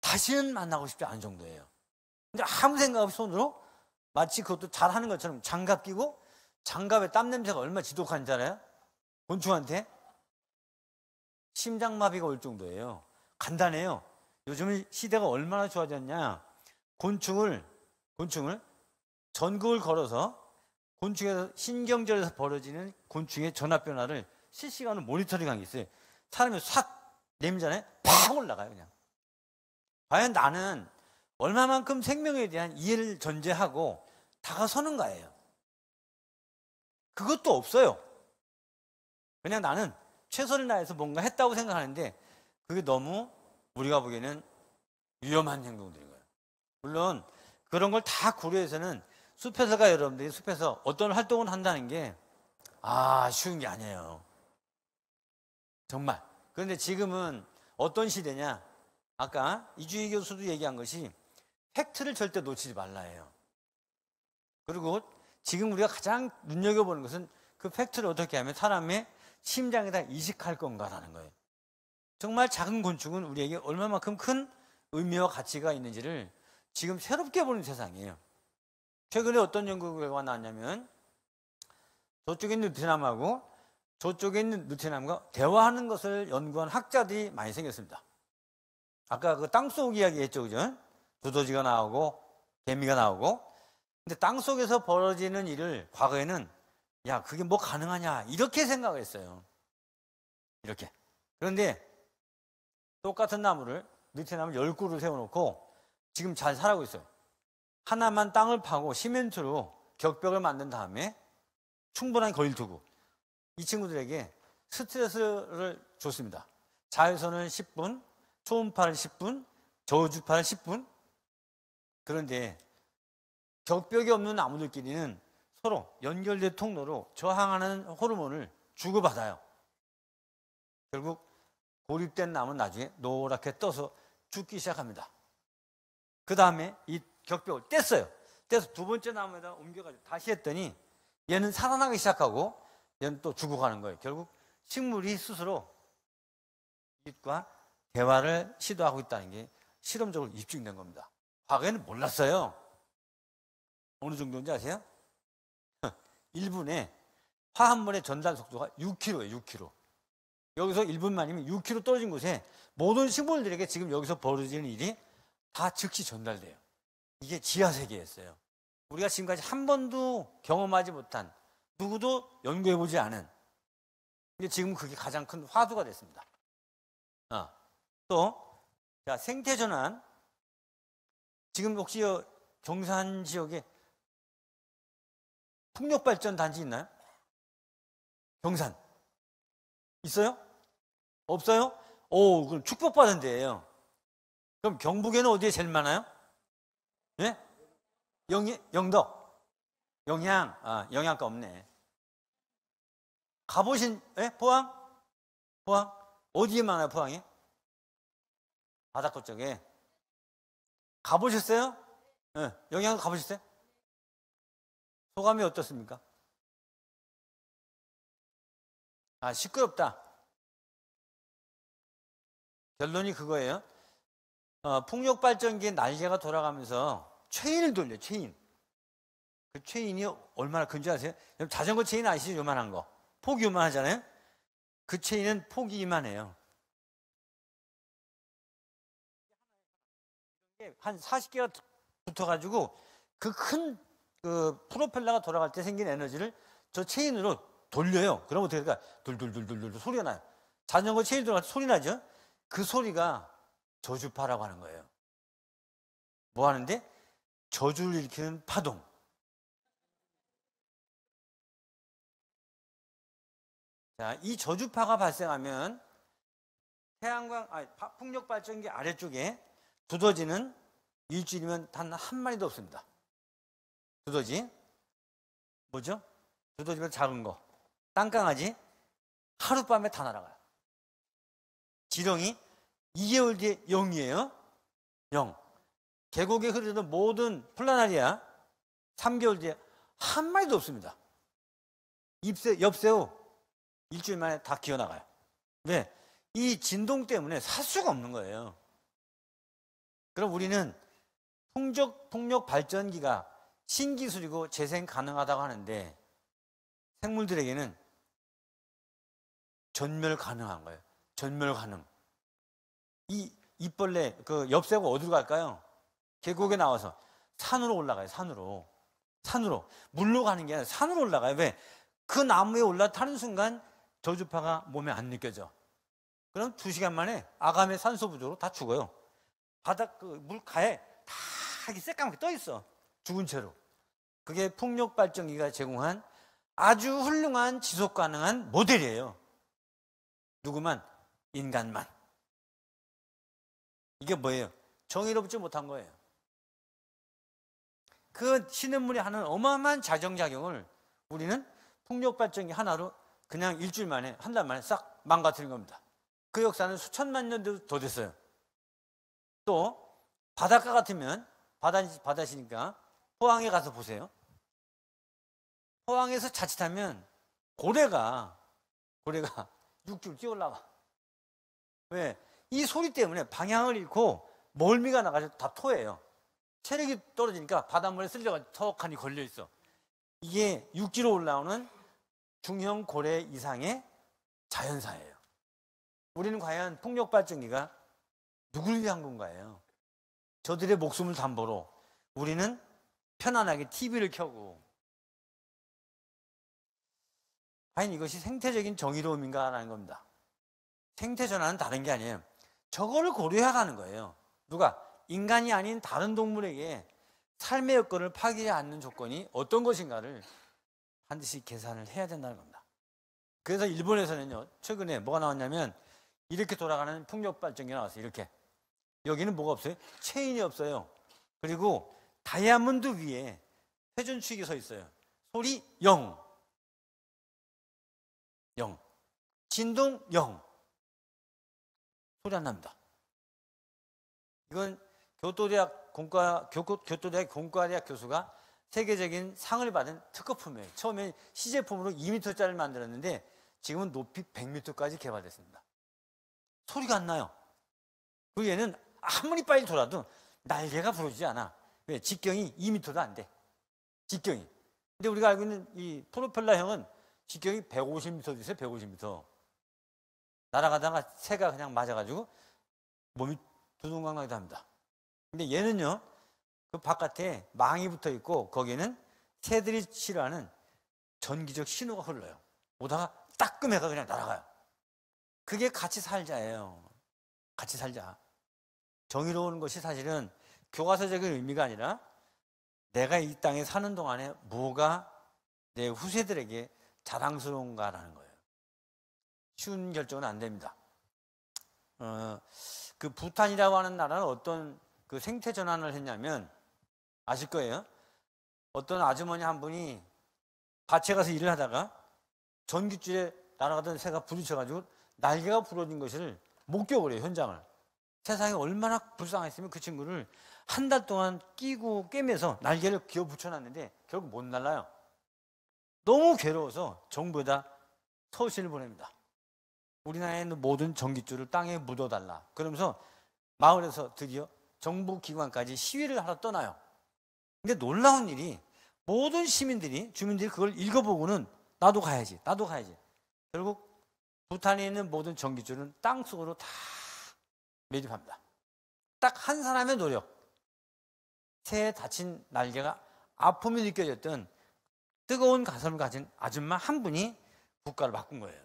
다시는 만나고 싶지 않은 정도예요. 근데 아무 생각 없이 손으로 마치 그것도 잘하는 것처럼 장갑 끼고 장갑에 땀 냄새가 얼마나 지독한지 알아요? 곤충한테 심장마비가 올 정도예요. 간단해요. 요즘 시대가 얼마나 좋아졌냐. 곤충을 곤충을 전극을 걸어서 곤충에서 신경절에서 벌어지는 곤충의 전압 변화를 실시간으로 모니터링한 게 있어요. 사람이 싹 내밀잖아요. 팍 올라가요, 그냥. 과연 나는 얼마만큼 생명에 대한 이해를 전제하고 다가서는가예요. 그것도 없어요. 그냥 나는 최선을 다해서 뭔가 했다고 생각하는데 그게 너무 우리가 보기에는 위험한 행동들인 거예요. 물론 그런 걸 다 고려해서는 숲에서가 여러분들이 숲에서 어떤 활동을 한다는 게 쉬운 게 아니에요. 정말. 그런데 지금은 어떤 시대냐? 아까 이주희 교수도 얘기한 것이 팩트를 절대 놓치지 말라예요. 그리고 지금 우리가 가장 눈여겨보는 것은 그 팩트를 어떻게 하면 사람의 심장에다 이식할 건가라는 거예요. 정말 작은 곤충은 우리에게 얼마만큼 큰 의미와 가치가 있는지를 지금 새롭게 보는 세상이에요. 최근에 어떤 연구 결과가 나왔냐면 저쪽에 있는 느티나무하고 저쪽에 있는 느티나무가 대화하는 것을 연구한 학자들이 많이 생겼습니다. 아까 그 땅속 이야기 했죠, 그죠? 두더지가 나오고 개미가 나오고. 근데 땅속에서 벌어지는 일을 과거에는 야, 그게 뭐 가능하냐 이렇게 생각을 했어요. 이렇게. 그런데 똑같은 나무를 느티나무 10그루 세워놓고 지금 잘 살아가고 있어요. 하나만 땅을 파고 시멘트로 격벽을 만든 다음에 충분한 거리를 두고 이 친구들에게 스트레스를 줬습니다. 자외선을 10분, 초음파를 10분, 저주파를 10분. 그런데 격벽이 없는 나무들끼리는 서로 연결된 통로로 저항하는 호르몬을 주고받아요. 결국 고립된 나무는 나중에 노랗게 떠서 죽기 시작합니다. 그 다음에 이 격벽을 뗐어요. 떼서 두 번째 나무에다 옮겨가지고 다시 했더니 얘는 살아나기 시작하고 얘는 또 죽어가는 거예요. 결국 식물이 스스로 빛과 대화를 시도하고 있다는 게 실험적으로 입증된 겁니다. 과거에는 몰랐어요. 어느 정도인지 아세요? 1분에 화 한 번의 전달 속도가 6km예요. 6km. 여기서 1분 만이면 6km 떨어진 곳에 모든 식물들에게 지금 여기서 벌어지는 일이 다 즉시 전달돼요. 이게 지하세계였어요. 우리가 지금까지 한 번도 경험하지 못한, 누구도 연구해보지 않은, 근데 지금 그게 가장 큰 화두가 됐습니다. 또 생태전환. 지금 혹시 경산 지역에 풍력발전 단지 있나요? 경산 있어요? 없어요? 오, 그럼 축복받은 데예요. 그럼 경북에는 어디에 제일 많아요? 예? 영덕, 영양. 영양가 없네. 가보신, 예? 포항? 어디에 많아요, 포항이? 바닷가 쪽에. 가보셨어요? 예. 영양 가보셨어요? 소감이 어떻습니까? 시끄럽다. 결론이 그거예요. 풍력발전기의 날개가 돌아가면서 체인을 돌려요, 체인. 그 체인이 얼마나 큰지 아세요? 자전거 체인 아시죠? 요만한 거. 폭이 요만하잖아요? 그 체인은 폭이 이만해요. 한 40개가 붙어가지고 그 큰 프로펠러가 돌아갈 때 생긴 에너지를 저 체인으로 돌려요. 그럼 어떻게 될까? 둘둘둘둘둘 소리가 나요. 자전거 체인 돌아갈 때 소리 나죠? 그 소리가 저주파라고 하는 거예요. 뭐 하는데? 저주를 일으키는 파동. 자, 이 저주파가 발생하면 태양광, 풍력 발전기 아래쪽에 두더지는 일주일이면 단 한 마리도 없습니다. 두더지. 뭐죠? 두더지보다 작은 거. 땅강아지. 하룻밤에 다 날아가요. 지렁이 2개월 뒤에 0이에요. 0. 계곡에 흐르는 모든 플라나리아 3개월 뒤에 한 마리도 없습니다. 엽새우 일주일 만에 다 기어나가요. 왜? 이 진동 때문에 살 수가 없는 거예요. 그럼 우리는 풍력 발전기가 신기술이고 재생 가능하다고 하는데 생물들에게는 전멸 가능한 거예요. 전멸 가능. 이 입벌레, 엽새가 어디로 갈까요? 계곡에 나와서 산으로 올라가요. 산으로 물로 가는 게 아니라 산으로 올라가요. 왜? 그 나무에 올라타는 순간 저주파가 몸에 안 느껴져. 그럼 2시간 만에 아감의 산소 부족으로 다 죽어요. 바닥 그 물가에 다 이렇게 새까맣게 떠 있어. 죽은 채로. 그게 풍력 발전기가 제공한 아주 훌륭한 지속 가능한 모델이에요. 누구만? 인간만. 이게 뭐예요? 정의롭지 못한 거예요. 그 신음물이 하는 어마어마한 자정작용을 우리는 풍력 발전기 하나로 그냥 일주일 만에, 한 달 만에 싹 망가뜨린 겁니다. 그 역사는 수천만 년도 더 됐어요. 또 바닷가 같으면, 바다시니까 포항에 가서 보세요. 포항에서 자칫하면 고래가 육지로 뛰어 올라와. 왜? 이 소리 때문에 방향을 잃고 멀미가 나가지고 다 토해요. 체력이 떨어지니까 바닷물에 쓸려가지고 턱하니 걸려있어. 이게 육지로 올라오는 중형 고래 이상의 자연사예요. 우리는 과연 풍력 발전기가 누굴 위한 건가요? 저들의 목숨을 담보로 우리는 편안하게 TV를 켜고, 과연 이것이 생태적인 정의로움인가라는 겁니다. 생태 전환은 다른 게 아니에요. 저거를 고려하라는 거예요. 누가? 인간이 아닌 다른 동물에게 삶의 여건을 파괴하지 않는 조건이 어떤 것인가를 반드시 계산을 해야 된다는 겁니다. 그래서 일본에서는요, 최근에 뭐가 나왔냐면 이렇게 돌아가는 풍력 발전기가 나왔어요. 이렇게. 여기는 뭐가 없어요? 체인이 없어요. 그리고 다이아몬드 위에 회전축이 서 있어요. 소리 0. 진동 0. 소리 안 납니다. 이건 교토대학 공과대학 교수가 세계적인 상을 받은 특허품이에요. 처음에 시제품으로 2m짜리를 만들었는데 지금은 높이 100m까지 개발됐습니다. 소리가 안 나요. 그리고 얘는 아무리 빨리 돌아도 날개가 부러지지 않아. 왜? 직경이 2m도 안 돼. 직경이. 근데 우리가 알고 있는 이 프로펠러형은 직경이 150m도 있어요. 150m. 날아가다가 새가 그냥 맞아가지고 몸이 두둥강강하기도 합니다. 근데 얘는요, 그 바깥에 망이 붙어 있고 거기에는 새들이 싫어하는 전기적 신호가 흘러요. 오다가 따끔해가 그냥 날아가요. 그게 같이 살자예요. 같이 살자. 정의로운 것이 사실은 교과서적인 의미가 아니라 내가 이 땅에 사는 동안에 뭐가 내 후세들에게 자랑스러운가라는 거예요. 쉬운 결정은 안 됩니다. 그 부탄이라고 하는 나라는 어떤 그 생태 전환을 했냐면 아실 거예요. 어떤 아주머니 한 분이 밭에 가서 일을 하다가 전깃줄에 날아가던 새가 부딪혀가지고 날개가 부러진 것을 목격을 해요. 현장을. 세상에 얼마나 불쌍했으면 그 친구를 한 달 동안 끼고 꿰매서 날개를 기어 붙여놨는데 결국 못 날라요. 너무 괴로워서 정부에다 서신을 보냅니다. 우리나라에 있는 모든 전깃줄을 땅에 묻어달라. 그러면서 마을에서 드디어 정부 기관까지 시위를 하러 떠나요. 근데 놀라운 일이 모든 주민들이 그걸 읽어보고는 나도 가야지. 결국 부탄에 있는 모든 전깃줄은 땅속으로 다 매립합니다. 딱 한 사람의 노력. 새에 다친 날개가 아픔이 느껴졌던 뜨거운 가슴을 가진 아줌마 한 분이 국가를 바꾼 거예요.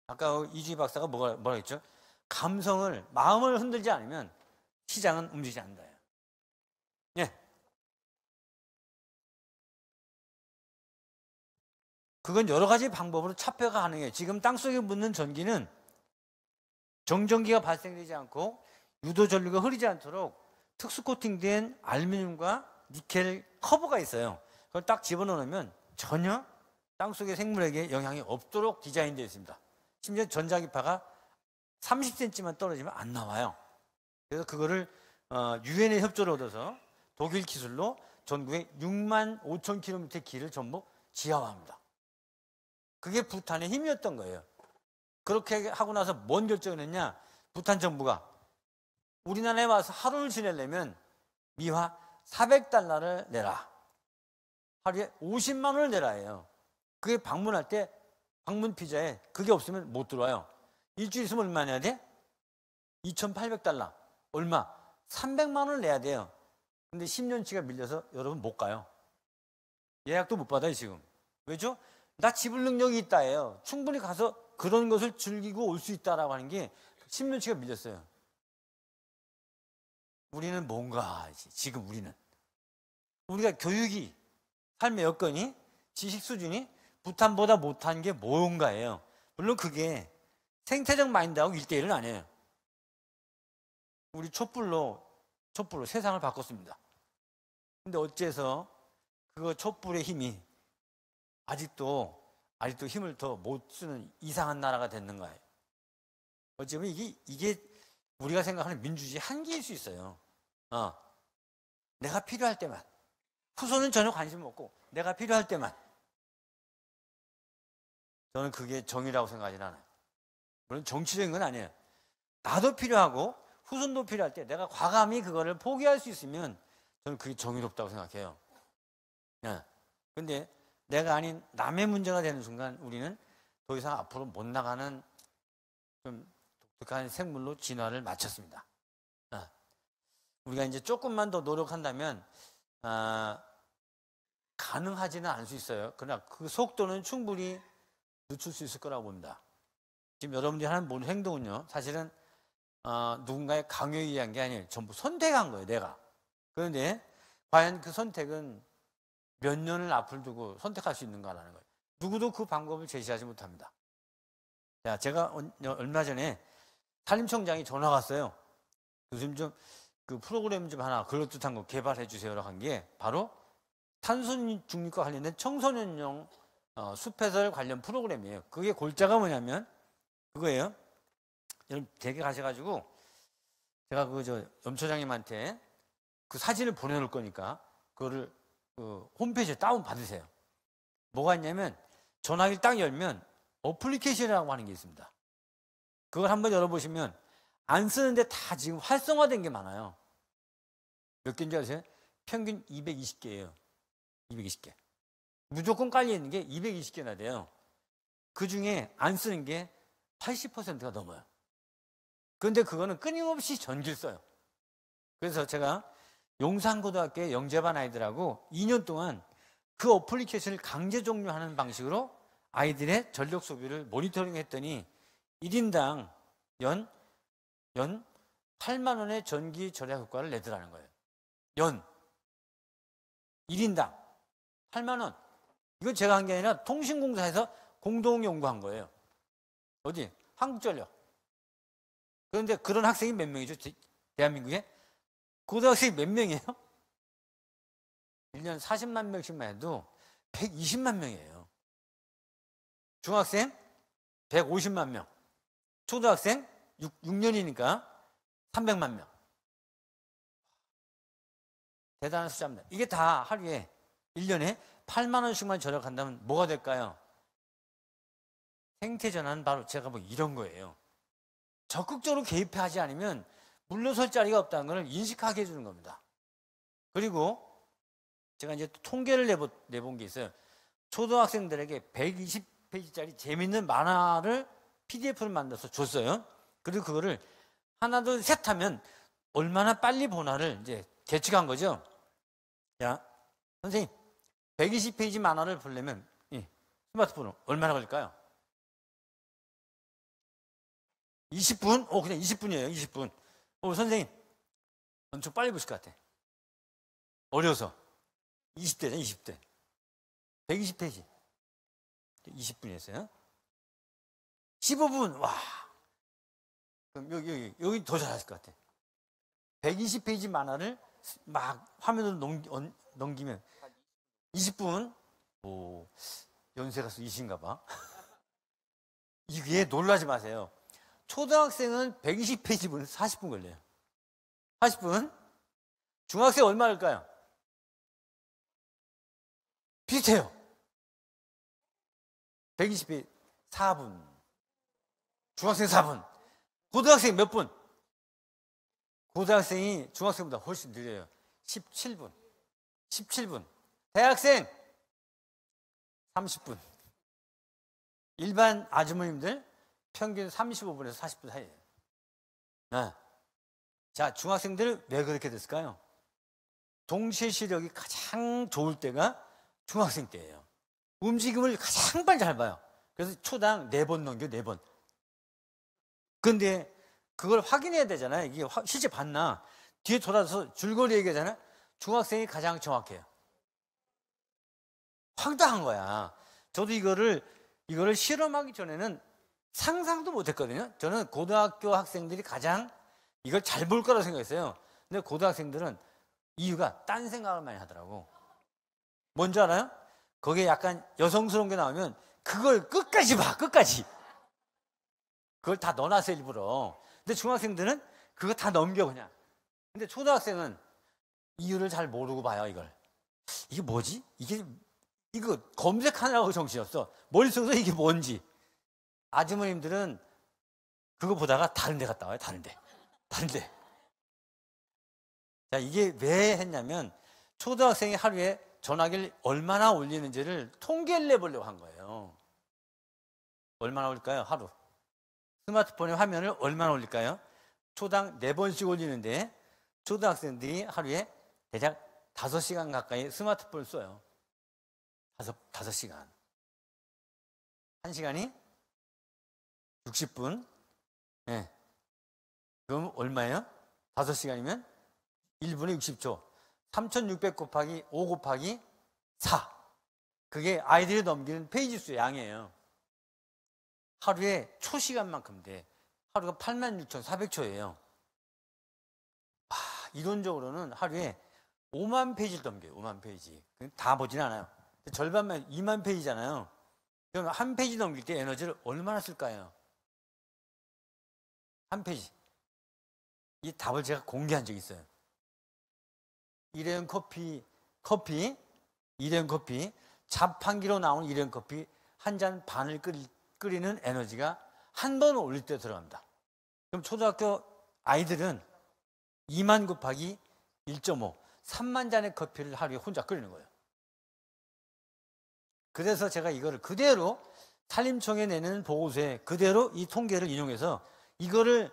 아까 이주희 박사가 뭐라 했죠? 마음을 흔들지 않으면 시장은 움직이지 않는다. 예. 그건 여러 가지 방법으로 차폐가 가능해요. 지금 땅속에 묻는 전기는 정전기가 발생되지 않고 유도 전류가 흐르지 않도록 특수 코팅된 알루미늄과 니켈 커버가 있어요. 그걸 딱 집어넣으면 전혀 땅속의 생물에게 영향이 없도록 디자인되어 있습니다. 심지어 전자기파가 30cm만 떨어지면 안 나와요. 그래서 그거를 유엔의 협조를 얻어서 독일 기술로 전국에 6만 5천 킬로미터의 길을 전부 지하화합니다. 그게 부탄의 힘이었던 거예요. 그렇게 하고 나서 뭔 결정을 했냐? 부탄 정부가 우리나라에 와서 하루를 지내려면 미화 400달러를 내라. 하루에 50만 원을 내라 해요. 그게 방문할 때 방문 피자에 그게 없으면 못 들어와요. 일주일 있으면 얼마 내야 돼? 2,800달러. 얼마? 300만 원을 내야 돼요. 근데 10년치가 밀려서 여러분 못 가요. 예약도 못 받아요, 지금. 왜죠? 나 지불 능력이 있다예요. 충분히 가서 그런 것을 즐기고 올 수 있다라고 하는 게 10년치가 밀렸어요. 우리는 뭔가, 지금 우리가 교육이, 삶의 여건이, 지식 수준이 부탄보다 못한 게 뭔가예요. 물론 그게 생태적 마인드하고 1대1은 아니에요. 우리 촛불로 세상을 바꿨습니다. 근데 어째서 그 촛불의 힘이 아직도 힘을 더 못 쓰는 이상한 나라가 됐는가요? 어쩌면 이게 우리가 생각하는 민주주의 한계일 수 있어요. 내가 필요할 때만. 후손은 전혀 관심 없고 내가 필요할 때만. 저는 그게 정의라고 생각하진 않아요. 물론 정치적인 건 아니에요. 나도 필요하고 후손도 필요할 때 내가 과감히 그거를 포기할 수 있으면 저는 그게 정의롭다고 생각해요. 근데 내가 아닌 남의 문제가 되는 순간 우리는 더 이상 앞으로 못 나가는 좀 독특한 생물로 진화를 마쳤습니다. 우리가 이제 조금만 더 노력한다면 가능하지는 않을 수 있어요. 그러나 그 속도는 충분히 늦출 수 있을 거라고 봅니다. 지금 여러분들이 하는 모든 행동은요, 사실은 누군가의 강요에 의한 게 아니에요. 전부 선택한 거예요, 내가. 그런데 과연 그 선택은 몇 년을 앞을 두고 선택할 수 있는가라는 거예요. 누구도 그 방법을 제시하지 못합니다. 자, 제가 얼마 전에 산림청장이 전화가 왔어요. 요즘 좀 그 프로그램 좀 하나 그럴듯한 거 개발해 주세요라고 한 게 바로 탄소 중립과 관련된 청소년용 숲해설 관련 프로그램이에요. 그게 골자가 뭐냐면 그거예요. 여러분 댁에 가셔가지고 제가 염초장님한테 그 사진을 보내놓을 거니까 그거를 그 홈페이지에 다운 받으세요. 뭐가 있냐면 전화기를 딱 열면 어플리케이션이라고 하는 게 있습니다. 그걸 한번 열어보시면 안 쓰는데 다 지금 활성화된 게 많아요. 몇 개인지 아세요? 평균 220개예요. 220개. 무조건 깔려있는 게 220개나 돼요. 그 중에 안 쓰는 게 80%가 넘어요. 그런데 그거는 끊임없이 전기를 써요. 그래서 제가 용산고등학교의 영재반 아이들하고 2년 동안 그 어플리케이션을 강제 종료하는 방식으로 아이들의 전력 소비를 모니터링 했더니 1인당 연 8만 원의 전기 절약 효과를 내더라는 거예요. 연 1인당 8만 원. 이건 제가 한 게 아니라 통신공사에서 공동 연구한 거예요. 어디? 한국전력. 그런데 그런 학생이 몇 명이죠? 대한민국에? 고등학생이 몇 명이에요? 1년 40만 명씩만 해도 120만 명이에요. 중학생 150만 명. 초등학생 6년이니까 300만 명. 대단한 숫자입니다. 이게 다 하루에 1년에 8만 원씩만 절약한다면 뭐가 될까요? 생태전환은 바로 제가 뭐 이런 거예요. 적극적으로 개입하지 않으면 물러설 자리가 없다는 걸 인식하게 해주는 겁니다. 그리고 제가 이제 통계를 내본 게 있어요. 초등학생들에게 120페이지짜리 재밌는 만화를 PDF를 만들어서 줬어요. 그리고 그거를 하나 둘 셋 하면 얼마나 빨리 보나를 이제 계측한 거죠. 자, 선생님 120페이지 만화를 보려면 스마트폰으로 얼마나 걸릴까요? 20분? 그냥 20분이에요. 20분. 선생님 엄청 빨리 보실 것 같아. 어려서 20대잖아. 20대 120페이지 20분이었어요. 15분. 와, 그럼 여기 더 잘하실 것 같아. 120페이지 만화를 막 화면으로 넘기면 20분. 오, 연세가 20인가 봐. 이게 놀라지 마세요. 초등학생은 120페이지 보면 40분 걸려요. 40분. 중학생 얼마 걸릴까요? 비슷해요. 120페이지 4분. 중학생 4분. 고등학생 몇 분? 고등학생이 중학생보다 훨씬 느려요. 17분. 17분. 대학생 30분. 일반 아주머님들 평균 35분에서 40분 사이예요. 자, 중학생들 왜 그렇게 됐을까요? 동시에 시력이 가장 좋을 때가 중학생 때예요. 움직임을 가장 빨리 잘 봐요. 그래서 초당 4번 넘겨, 4번. 근데 그걸 확인해야 되잖아요. 이게 실제 봤나? 뒤에 돌아서 줄거리 얘기하잖아요. 중학생이 가장 정확해요. 황당한 거야. 저도 이거를 실험하기 전에는 상상도 못 했거든요. 저는 고등학교 학생들이 가장 이걸 잘 볼 거라고 생각했어요. 근데 고등학생들은 이유가 딴 생각을 많이 하더라고. 뭔지 알아요? 거기에 약간 여성스러운 게 나오면 그걸 끝까지 봐, 끝까지. 그걸 다 넣어놨어, 일부러. 근데 중학생들은 그거 다 넘겨, 그냥. 근데 초등학생은 이유를 잘 모르고 봐요, 이걸. 이게 뭐지? 이거 검색하느라고 정신없어. 머릿속에서 이게 뭔지. 아주머님들은 그거 보다가 다른 데 갔다 와요, 다른 데. 자, 이게 왜 했냐면, 초등학생이 하루에 전화기를 얼마나 올리는지를 통계를 내보려고 한 거예요. 얼마나 올릴까요? 하루. 스마트폰의 화면을 얼마나 올릴까요? 초당 4번씩 올리는데 초등학생들이 하루에 대략 5시간 가까이 스마트폰을 써요. 5시간. 1시간이 60분. 네. 그럼 얼마예요? 5시간이면 1분에 60초. 3600 곱하기 5 곱하기 4. 그게 아이들이 넘기는 페이지 수 양이에요. 하루에 초시간만큼 돼. 하루가 86,400초예요. 이론적으로는 하루에 5만 페이지를 넘겨요. 5만 페이지. 다 보진 않아요. 절반만 2만 페이지잖아요. 그럼 한 페이지 넘길 때 에너지를 얼마나 쓸까요? 한 페이지. 이 답을 제가 공개한 적이 있어요. 일회용 커피, 자판기로 나오는 일회용 커피 한 잔 반을 끓이는 에너지가 한 번 올릴 때 들어갑니다. 그럼 초등학교 아이들은 2만 곱하기 1.5, 3만 잔의 커피를 하루에 혼자 끓이는 거예요. 그래서 제가 이거를 그대로 산림청에 내는 보고서에 그대로 이 통계를 인용해서 이거를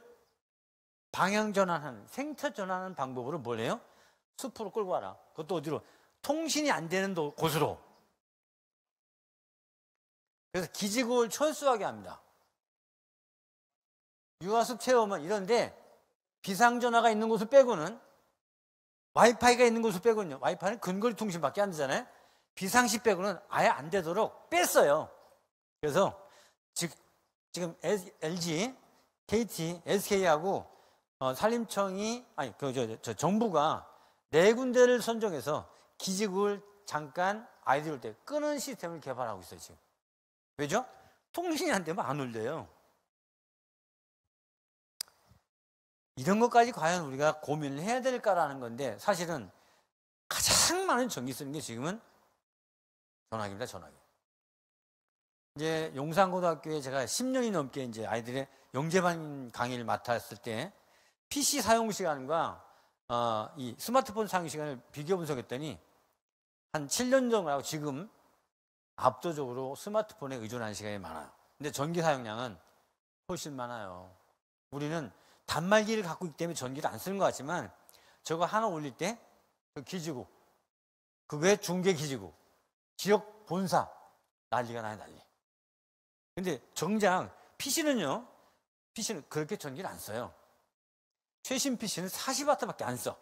방향 전환하는, 생태 전환하는 방법으로 뭘 해요? 숲으로 끌고 와라. 그것도 어디로? 통신이 안 되는 곳으로. 그래서 기지국을 철수하게 합니다. 유아숲 체험은 이런데 비상전화가 있는 곳을 빼고는, 와이파이가 있는 곳을 빼고는요. 와이파이는 근거리 통신밖에 안 되잖아요. 비상시 빼고는 아예 안 되도록 뺐어요. 그래서 지금 LG, KT, SK하고 산림청이 정부가 4군데를 선정해서 기지국을 잠깐 아이들이 올 때 끄는 시스템을 개발하고 있어요, 지금. 왜죠? 통신이 안 되면 안 울려요. 이런 것까지 과연 우리가 고민을 해야 될까라는 건데, 사실은 가장 많은 전기 쓰는 게 지금은 전화기입니다, 전화기. 이제 용산고등학교에 제가 10년이 넘게 이제 아이들의 영재반 강의를 맡았을 때 PC 사용 시간과 이 스마트폰 사용 시간을 비교 분석했더니 한 7년 전하고 지금 압도적으로 스마트폰에 의존하는 시간이 많아요. 근데 전기 사용량은 훨씬 많아요. 우리는 단말기를 갖고 있기 때문에 전기를 안 쓰는 것 같지만 저거 하나 올릴 때 그 기지국, 그거의 중계 기지국, 지역 본사 난리가 나요, 난리. 근데 정작 PC는 그렇게 전기를 안 써요. 최신 PC는 40W밖에 안 써.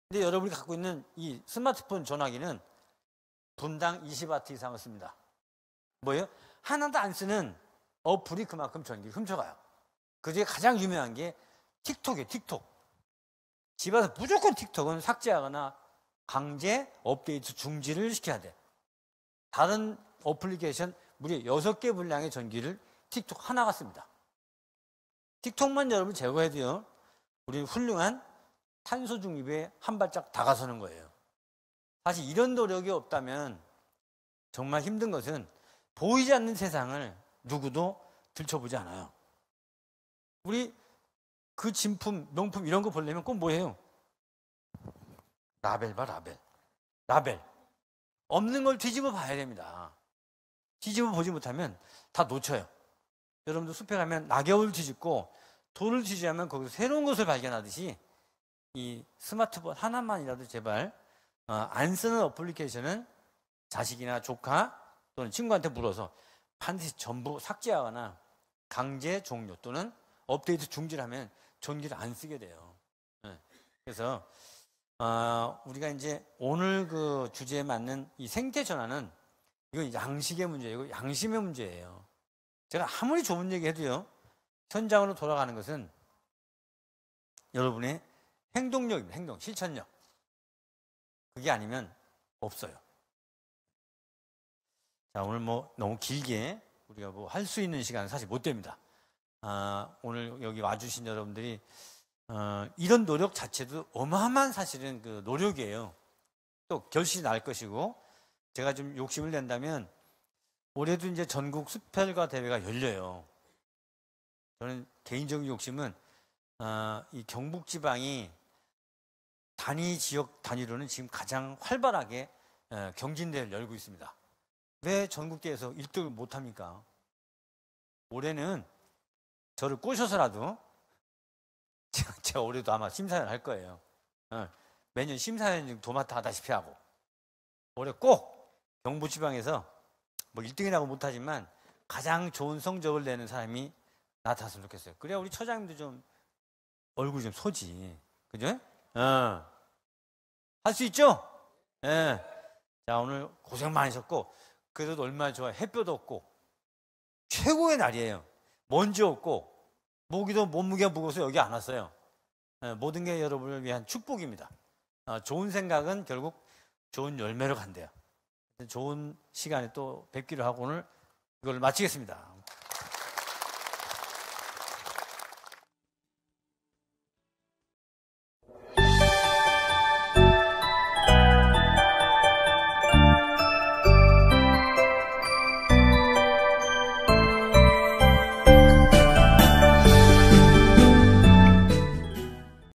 근데 여러분이 갖고 있는 이 스마트폰 전화기는 분당 20W 이상을 씁니다. 뭐예요? 하나도 안 쓰는 어플이 그만큼 전기를 훔쳐가요. 그 중에 가장 유명한 게 틱톡이에요, 틱톡. 집에서 무조건 틱톡은 삭제하거나 강제 업데이트 중지를 시켜야 돼. 다른 어플리케이션 무려 6개 분량의 전기를 틱톡 하나가 씁니다. 틱톡만 여러분 제거해도요, 우리는 훌륭한 탄소 중립에 한 발짝 다가서는 거예요. 사실 이런 노력이 없다면 정말 힘든 것은 보이지 않는 세상을 누구도 들춰보지 않아요. 우리 그 진품, 명품 이런 거 보려면 꼭 뭐예요? 라벨 봐, 라벨. 없는 걸 뒤집어 봐야 됩니다. 뒤집어 보지 못하면 다 놓쳐요. 여러분도 숲에 가면 낙엽을 뒤집고 돌을 뒤집으면 거기서 새로운 것을 발견하듯이 이 스마트폰 하나만이라도 제발 안 쓰는 어플리케이션은 자식이나 조카 또는 친구한테 물어서 반드시 전부 삭제하거나 강제 종료 또는 업데이트 중지하면 전기를 안 쓰게 돼요. 네. 그래서 우리가 이제 오늘 그 주제에 맞는 이 생태 전환은 이건 양식의 문제이고 양심의 문제예요. 제가 아무리 좋은 얘기 해도요, 현장으로 돌아가는 것은 여러분의 행동력입니다. 행동, 실천력. 그게 아니면 없어요. 자, 오늘 뭐 너무 길게 우리가 뭐 할 수 있는 시간은 사실 못 됩니다. 오늘 여기 와주신 여러분들이 이런 노력 자체도 어마어마한 사실은 그 노력이에요. 또 결실이 날 것이고, 제가 좀 욕심을 낸다면 올해도 이제 전국 숲혈과 대회가 열려요. 저는 개인적인 욕심은 이 경북 지방이 단위 지역 단위로는 지금 가장 활발하게 경진대회를 열고 있습니다. 왜 전국대회에서 1등을 못합니까? 올해는 저를 꼬셔서라도 제가 올해도 아마 심사위원 할 거예요. 매년 심사위원 도맡아 하다시피 하고 올해 꼭 경북지방에서 뭐 1등이라고 못하지만 가장 좋은 성적을 내는 사람이 나타났으면 좋겠어요. 그래야 우리 처장님도 좀 얼굴이 좀 서지. 그죠? 할 수 있죠? 예. 자, 오늘 고생 많으셨고, 그래도 얼마나 좋아요. 햇볕 없고, 최고의 날이에요. 먼지 없고, 모기도 몸무게가 무거워서 여기 안 왔어요. 모든 게 여러분을 위한 축복입니다. 좋은 생각은 결국 좋은 열매로 간대요. 좋은 시간에 또 뵙기로 하고 오늘 이걸 마치겠습니다.